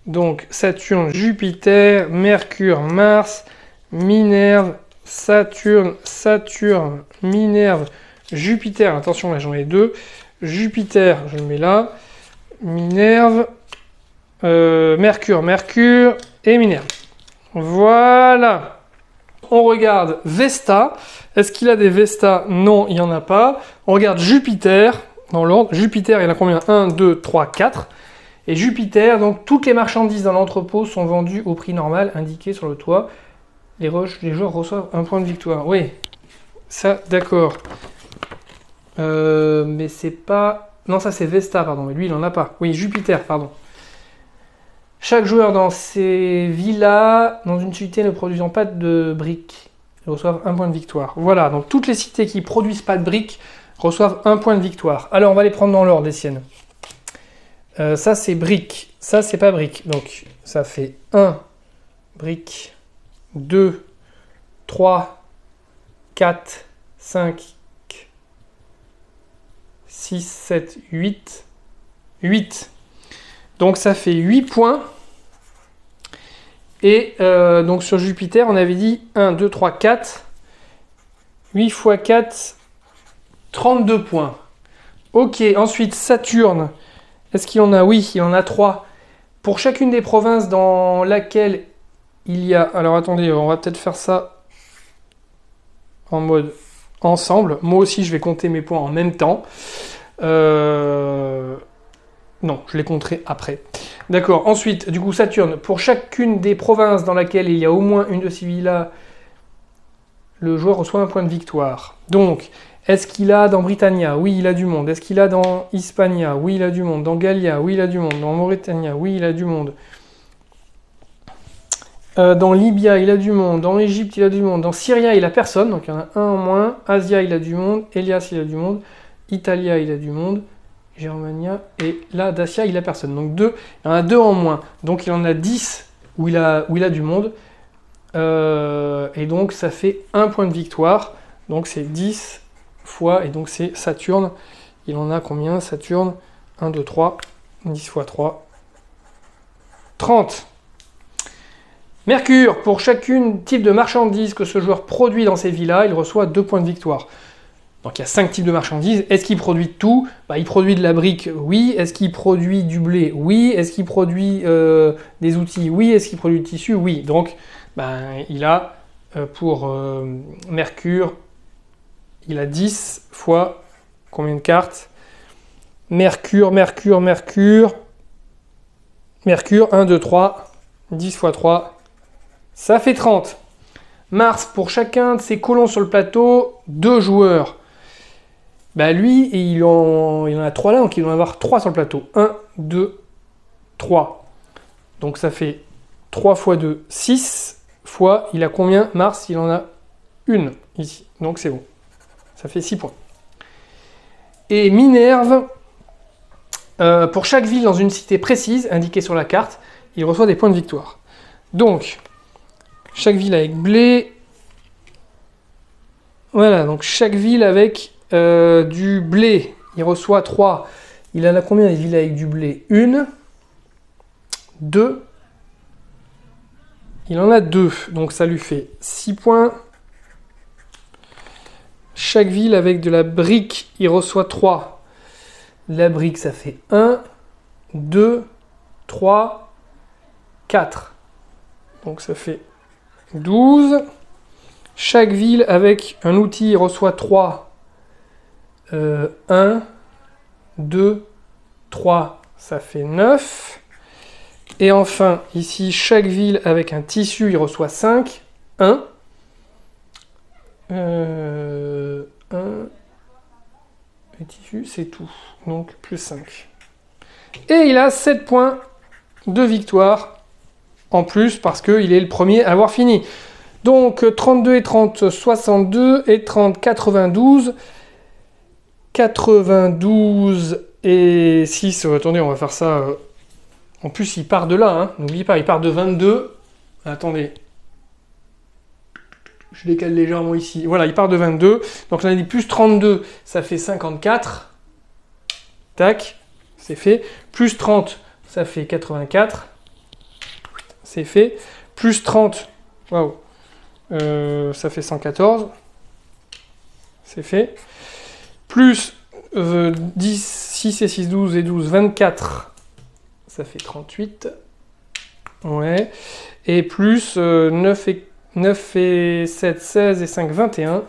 Donc Saturne, Jupiter, Mercure, Mars, Minerve, Saturne, Minerve, Jupiter. Attention, là j'en ai 2. Jupiter, je le mets là. Minerve, Mercure et Minerve. Voilà. On regarde Vesta. Est-ce qu'il a des Vesta? Non, il n'y en a pas. On regarde Jupiter, dans l'ordre. Jupiter, il a combien? 1, 2, 3, 4. Et Jupiter, donc toutes les marchandises dans l'entrepôt sont vendues au prix normal indiqué sur le toit. Les joueurs reçoivent un point de victoire. Oui, ça, d'accord. Mais c'est pas... Non, ça c'est Vesta, pardon. Mais lui, il en a pas. Oui, Jupiter, pardon. Chaque joueur dans ces villas, dans une cité ne produisant pas de briques, reçoivent un point de victoire. Voilà, donc toutes les cités qui produisent pas de briques reçoivent un point de victoire. Alors, on va les prendre dans l'ordre, les siennes. Ça, c'est briques. Ça, c'est pas briques. Donc, ça fait 1 brique, 2, 3, 4, 5, 6, 7, 8. 8. Donc, ça fait 8 points. Et donc, sur Jupiter, on avait dit 1, 2, 3, 4. 8 x 4, 32 points. Ok, ensuite, Saturne. Est-ce qu'il en a? Oui, il en a 3. Pour chacune des provinces dans laquelle il y a... Alors attendez, on va peut-être faire ça en mode ensemble. Moi aussi, je vais compter mes points en même temps. Non, je les compterai après. D'accord, ensuite, du coup, Saturne. Pour chacune des provinces dans laquelle il y a au moins une de ces villas, le joueur reçoit un point de victoire. Donc... Est-ce qu'il a dans Britannia? Oui, il a du monde. Est-ce qu'il a dans Hispania? Oui, il a du monde. Dans Gallia? Oui, il a du monde. Dans Mauritania? Oui, il a du monde. Dans Libya, il a du monde. Dans Égypte, il a du monde. Dans Syria, il a personne. Donc, il y en a un en moins. Asia, il a du monde. Elias, il a du monde. Italia, il a du monde. Germania. Et là, Dacia, il a personne. Donc, il y en a 2 en moins. Donc, il en a 10 où il a du monde. Et donc, ça fait 1 point de victoire. Donc, c'est 10 fois, et donc c'est Saturne. Il en a combien, Saturne? 1, 2, 3, 10 x 3, 30. Mercure, pour chacune type de marchandise que ce joueur produit dans ces villas, il reçoit 2 points de victoire. Donc il y a 5 types de marchandises. Est-ce qu'il produit tout? Il produit de la brique, oui. Est-ce qu'il produit du blé? Oui. Est-ce qu'il produit des outils? Oui. Est-ce qu'il produit du tissu? Oui. Donc il a pour Mercure, il a 10 fois combien de cartes? Mercure, 1, 2, 3, 10 x 3, ça fait 30. Mars, pour chacun de ses colons sur le plateau, 2 joueurs. Lui, il en a 3 là, donc il doit en avoir 3 sur le plateau. 1, 2, 3. Donc ça fait 3 x 2, 6 fois, il a combien? Mars, il en a 1 ici, donc c'est bon. Ça fait 6 points. Et Minerve, pour chaque ville dans une cité précise, indiquée sur la carte, il reçoit des points de victoire. Donc, chaque ville avec blé. Voilà, donc chaque ville avec du blé, il reçoit 3. Il en a combien des villes avec du blé? 1, 2. Il en a 2, donc ça lui fait 6 points. Chaque ville avec de la brique, il reçoit 3. La brique, ça fait 1, 2, 3, 4. Donc ça fait 12. Chaque ville avec un outil, il reçoit 3. 1, 2, 3, ça fait 9. Et enfin, ici, chaque ville avec un tissu, il reçoit 5. 1. 1, le tissu, c'est tout. Donc, plus 5. Et il a 7 points de victoire en plus parce qu'il est le premier à avoir fini. Donc, 32 et 30, 62 et 30, 92. 92 et 6. Attendez, on va faire ça. En plus, il part de là. Hein. N'oubliez pas, il part de 22. Attendez. Je décale légèrement ici. Voilà, il part de 22. Donc on a dit plus 32, ça fait 54. Tac, c'est fait. Plus 30, ça fait 84. C'est fait. Plus 30, waouh, ça fait 114. C'est fait. Plus 10, 6 et 6, 12 et 12, 24. Ça fait 38. Ouais. Et plus 9 et 7, 16 et 5, 21.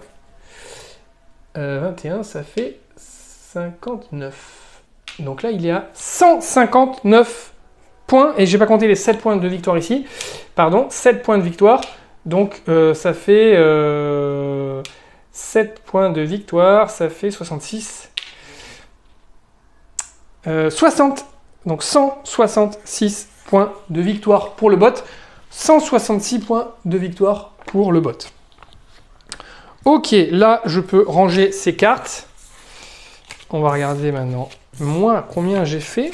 21, ça fait 59. Donc là, il est à 159 points. Et j'ai pas compté les 7 points de victoire ici. Pardon, 7 points de victoire. Donc ça fait 7 points de victoire. Ça fait 66. 60. Donc 166 points de victoire pour le bot. 166 points de victoire pour le bot. Ok, là, je peux ranger ces cartes. On va regarder maintenant, moi, combien j'ai fait.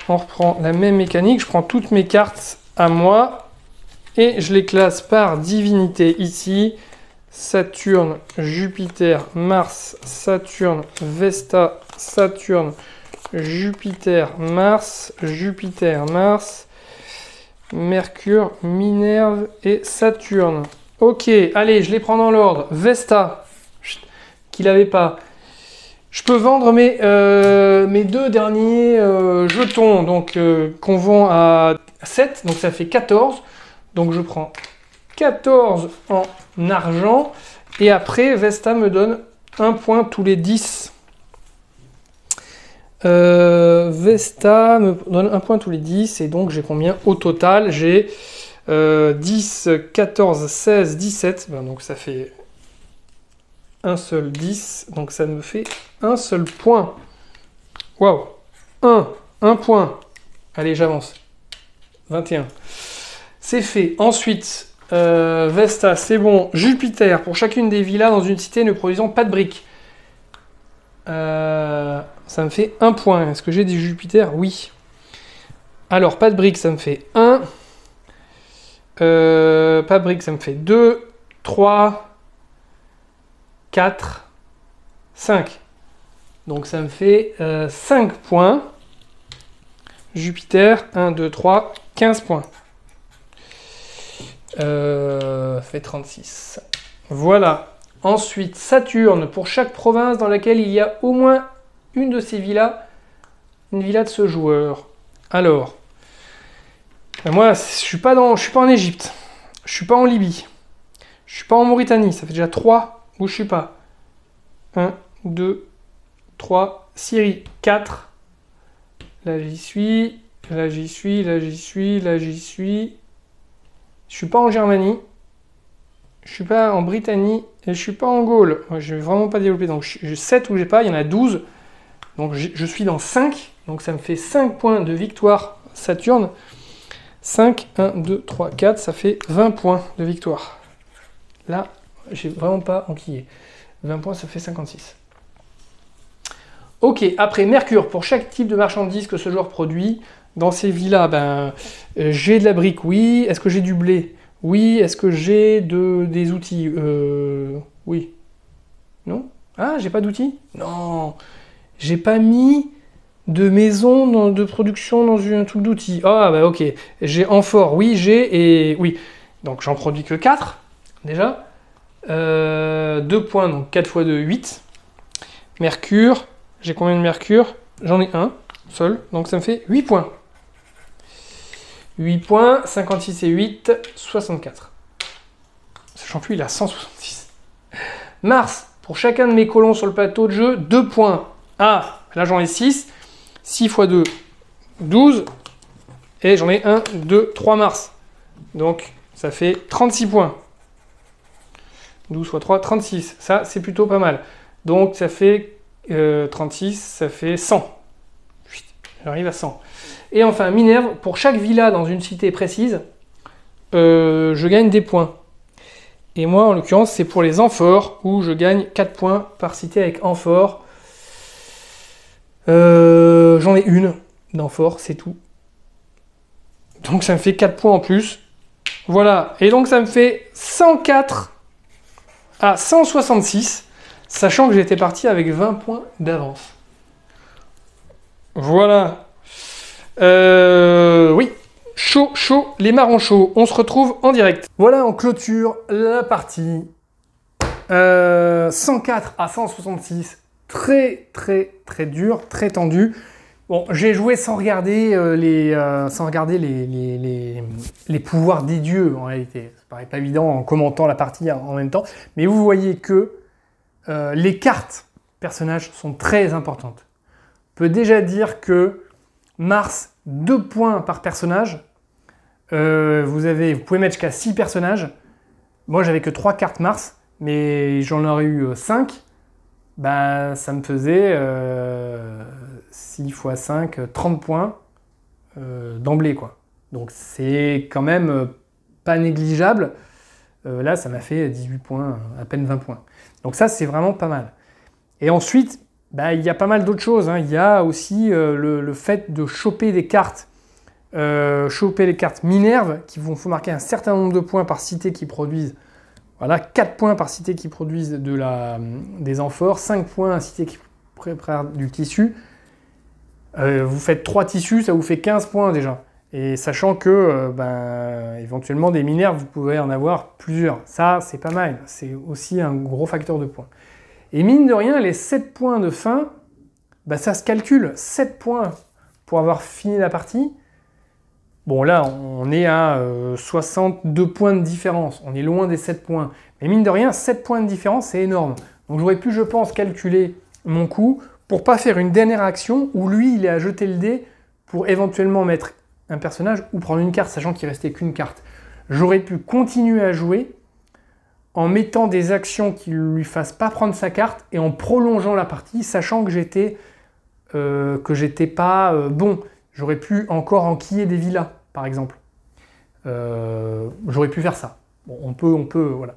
On reprend la même mécanique. Je prends toutes mes cartes à moi et je les classe par divinité ici. Saturne, Jupiter, Mars, Saturne, Vesta, Saturne, Jupiter, Mars, Jupiter, Mars, Mercure, Minerve et Saturne. Ok, allez, je les prends dans l'ordre. Vesta, qu'il n'avait pas. Je peux vendre mes 2 derniers jetons, donc qu'on vend à 7, donc ça fait 14. Donc je prends 14 en argent, et après Vesta me donne 1 point tous les 10. Vesta me donne 1 point tous les 10, et donc j'ai combien au total? J'ai 10, 14, 16, 17, ben donc ça fait un seul 10, donc ça me fait un seul point. Waouh, 1 point. Allez, j'avance. 21. C'est fait. Ensuite, Vesta, c'est bon. Jupiter, pour chacune des villas dans une cité ne produisant pas de briques. Ça me fait 1 point. Est-ce que j'ai des Jupiter? Oui. Alors, pas de briques, ça me fait 1. Pas de briques, ça me fait 2, 3, 4, 5. Donc ça me fait 5 points. Jupiter, 1, 2, 3, 15 points. Fait 36. Voilà. Ensuite, Saturne, pour chaque province dans laquelle il y a au moins une de ces villas, une villa de ce joueur. Alors, moi, je suis pas en Égypte. Je suis pas en Libye. Je suis pas en Mauritanie. Ça fait déjà 3 où je suis pas. 1, 2, 3, Syrie, 4. Là, j'y suis. Là, j'y suis. Là, j'y suis. Là, j'y suis. Je suis pas en Germanie. Je suis pas en Britannie. Et je suis pas en Gaule. Moi, je vais vraiment pas développer. Donc, j'ai 7 où j'ai pas. Il y en a 12. Donc, je suis dans 5. Donc, ça me fait 5 points de victoire Saturne. 5, 1, 2, 3, 4. Ça fait 20 points de victoire. Là, j'ai vraiment pas enquillé. 20 points, ça fait 56. Ok, après Mercure, pour chaque type de marchandise que ce joueur produit, dans ces villas, j'ai de la brique, oui. Est-ce que j'ai du blé? Oui. Est-ce que j'ai des outils? Oui. Non? Ah, j'ai pas d'outils? Non. J'ai pas mis de maison de production dans un truc d'outils. Ah, bah ok. J'ai amphore, oui, et oui. Donc j'en produis que 4, déjà. 2 points, donc 4 fois 2, 8. Mercure, j'ai combien de mercure? J'en ai un seul, donc ça me fait 8 points. 8 points, 56 et 8, 64. Sachant que lui, il a 166. Mars, pour chacun de mes colons sur le plateau de jeu, 2 points. Ah, là j'en ai 6. 6 fois 2, 12. Et j'en ai 1, 2, 3 Mars. Donc ça fait 36 points. 12 fois 3, 36. Ça, c'est plutôt pas mal. Donc, ça fait 36, ça fait 100. J'arrive à 100. Et enfin, Minerve, pour chaque villa dans une cité précise, je gagne des points. Et moi, en l'occurrence, c'est pour les amphores, où je gagne 4 points par cité avec amphore. J'en ai une d'amphore, c'est tout. Donc, ça me fait 4 points en plus. Voilà. Et donc, ça me fait 104 à 166, sachant que j'étais parti avec 20 points d'avance. Voilà. Oui, chaud, les marrons chauds. On se retrouve en direct. Voilà, on clôture la partie. 104 à 166, très dur, très tendu. Bon, j'ai joué sans regarder les pouvoirs des dieux, en réalité. Ça paraît pas évident en commentant la partie en même temps. Mais vous voyez que les cartes personnages sont très importantes. On peut déjà dire que Mars, 2 points par personnage. Vous pouvez mettre jusqu'à 6 personnages. Moi, j'avais que 3 cartes Mars, mais j'en aurais eu 5. Ben, ça me faisait 6 x 5, 30 points d'emblée, quoi. Donc, c'est quand même pas négligeable. Là, ça m'a fait 18 points, à peine 20 points. Donc ça, c'est vraiment pas mal. Et ensuite, bah, il y a pas mal d'autres choses, hein. Il y a aussi le fait de choper des cartes. Choper les cartes Minerve qui vont vous marquer un certain nombre de points par cité qui produisent. Voilà, 4 points par cité qui produisent des amphores, 5 points à cité qui préparent du tissu. Vous faites 3 tissus, ça vous fait 15 points déjà. Et sachant que, éventuellement, des Minerves, vous pouvez en avoir plusieurs. Ça, c'est pas mal. C'est aussi un gros facteur de points. Et mine de rien, les 7 points de fin, bah, ça se calcule. 7 points pour avoir fini la partie. Bon, là, on est à 62 points de différence. On est loin des 7 points. Mais mine de rien, 7 points de différence, c'est énorme. Donc j'aurais pu, je pense, calculer mon coup pour pas faire une dernière action où lui, il est à jeter le dé pour éventuellement mettre un personnage ou prendre une carte, sachant qu'il restait qu'une carte. J'aurais pu continuer à jouer en mettant des actions qui ne lui fassent pas prendre sa carte et en prolongeant la partie, sachant que j'étais pas bon. J'aurais pu encore enquiller des villas, par exemple. J'aurais pu faire ça. Bon, on peut, voilà.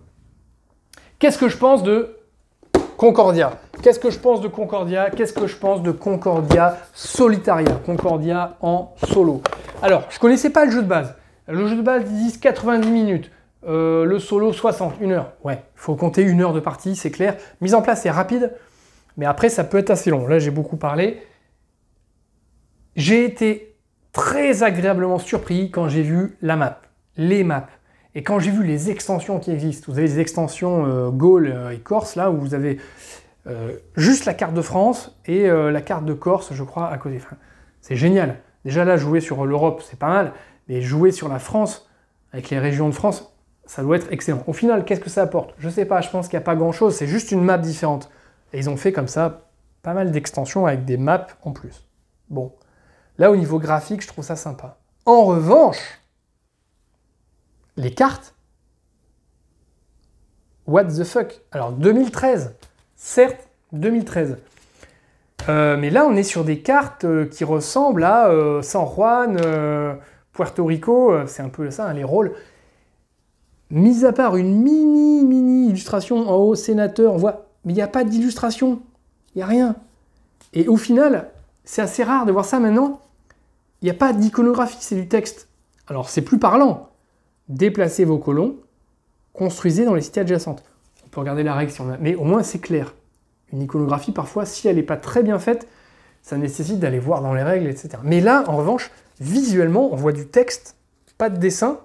Qu'est-ce que je pense de Concordia? Qu'est-ce que je pense de Concordia? Qu'est-ce que je pense de Concordia Solitaria? Concordia en solo. Alors, je ne connaissais pas le jeu de base. Le jeu de base, ils disent 90 minutes. Le solo, 60, 1 heure. Ouais, il faut compter 1 heure de partie, c'est clair. Mise en place, c'est rapide, mais après, ça peut être assez long. Là, j'ai beaucoup parlé. J'ai été très agréablement surpris quand j'ai vu la map, les maps. Et quand j'ai vu les extensions qui existent, vous avez des extensions Gaule et Corse, là, où vous avez juste la carte de France et la carte de Corse, je crois, à côté. Enfin, c'est génial. Déjà là, jouer sur l'Europe, c'est pas mal, mais jouer sur la France, avec les régions de France, ça doit être excellent. Au final, qu'est-ce que ça apporte? Je sais pas, je pense qu'il n'y a pas grand-chose, c'est juste une map différente. Et ils ont fait comme ça pas mal d'extensions avec des maps en plus. Bon, là, au niveau graphique, je trouve ça sympa. En revanche, les cartes, what the fuck? Alors 2013, certes 2013, mais là on est sur des cartes qui ressemblent à San Juan, Puerto Rico, c'est un peu ça, hein, les rôles. Mis à part une mini illustration en haut, sénateur, on voit, mais il n'y a pas d'illustration, il n'y a rien. Et au final, c'est assez rare de voir ça maintenant, il n'y a pas d'iconographie, c'est du texte. Alors c'est plus parlant. Déplacez vos colons, construisez dans les cités adjacentes. On peut regarder la règle si on a... Mais au moins c'est clair. Une iconographie, parfois, si elle n'est pas très bien faite, ça nécessite d'aller voir dans les règles, etc. Mais là, en revanche, visuellement, on voit du texte, pas de dessin.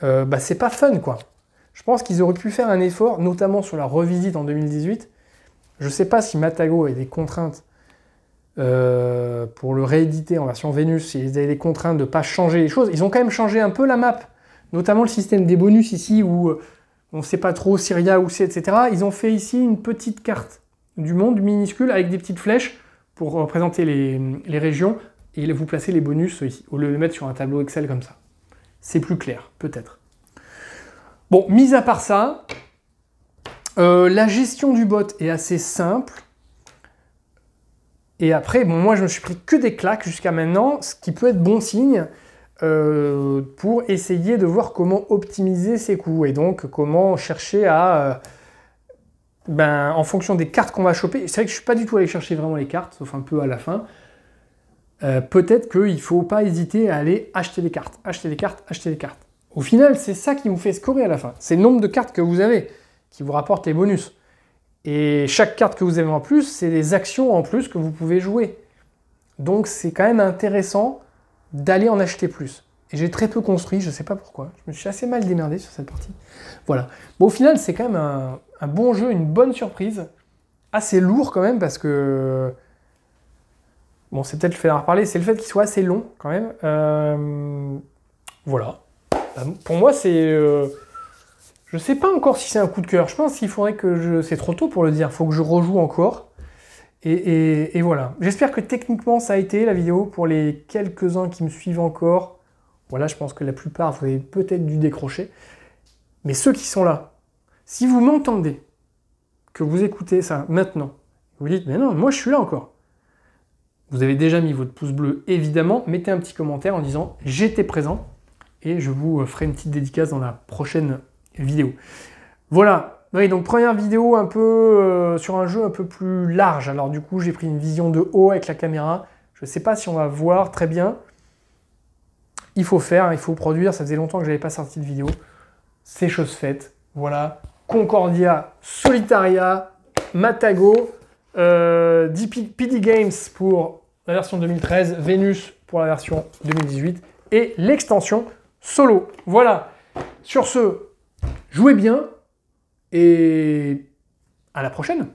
C'est pas fun, quoi. Je pense qu'ils auraient pu faire un effort, notamment sur la revisite en 2018. Je ne sais pas si Matago a des contraintes pour le rééditer en version Vénus, ils avaient des contraintes de ne pas changer les choses. Ils ont quand même changé un peu la map, notamment le système des bonus ici, où on ne sait pas trop Syria où c'est, etc. Ils ont fait ici une petite carte du monde minuscule avec des petites flèches pour représenter les régions, et vous placez les bonus ici, au lieu de les mettre sur un tableau Excel comme ça. C'est plus clair, peut-être. Bon, mis à part ça, la gestion du bot est assez simple. Et après, bon, moi je me suis pris que des claques jusqu'à maintenant, ce qui peut être bon signe pour essayer de voir comment optimiser ses coups et donc comment chercher à, en fonction des cartes qu'on va choper, c'est vrai que je ne suis pas du tout allé chercher vraiment les cartes, sauf un peu à la fin, peut-être qu'il ne faut pas hésiter à aller acheter des cartes, acheter des cartes, acheter des cartes. Au final, c'est ça qui vous fait scorer à la fin, c'est le nombre de cartes que vous avez qui vous rapporte les bonus. Et chaque carte que vous avez en plus, c'est des actions en plus que vous pouvez jouer. Donc c'est quand même intéressant d'aller en acheter plus. Et j'ai très peu construit, je ne sais pas pourquoi. Je me suis assez mal démerdé sur cette partie. Voilà. Bon, au final, c'est quand même un bon jeu, une bonne surprise. Assez lourd quand même, parce que... Bon, c'est peut-être le fait d'en reparler, c'est le fait qu'il soit assez long quand même. Voilà. Pour moi, c'est... Je sais pas encore si c'est un coup de cœur. Je pense qu'il faudrait que c'est trop tôt pour le dire. Il faut que je rejoue encore. Et voilà. J'espère que techniquement ça a été la vidéo. Pour les quelques-uns qui me suivent encore, voilà, je pense que la plupart, vous avez peut-être dû décrocher. Mais ceux qui sont là, si vous m'entendez, que vous écoutez ça maintenant, vous dites, mais non, moi je suis là encore. Vous avez déjà mis votre pouce bleu, évidemment. Mettez un petit commentaire en disant « J'étais présent » et je vous ferai une petite dédicace dans la prochaine vidéo. Voilà. Oui, donc première vidéo un peu sur un jeu un peu plus large. Alors du coup, j'ai pris une vision de haut avec la caméra. Je ne sais pas si on va voir très bien. Il faut faire, il faut produire. Ça faisait longtemps que je n'avais pas sorti de vidéo. C'est chose faite. Voilà. Concordia, Solitaria, Matago, PD Games pour la version 2013, Venus pour la version 2018 et l'extension Solo. Voilà. Sur ce, jouez bien et à la prochaine.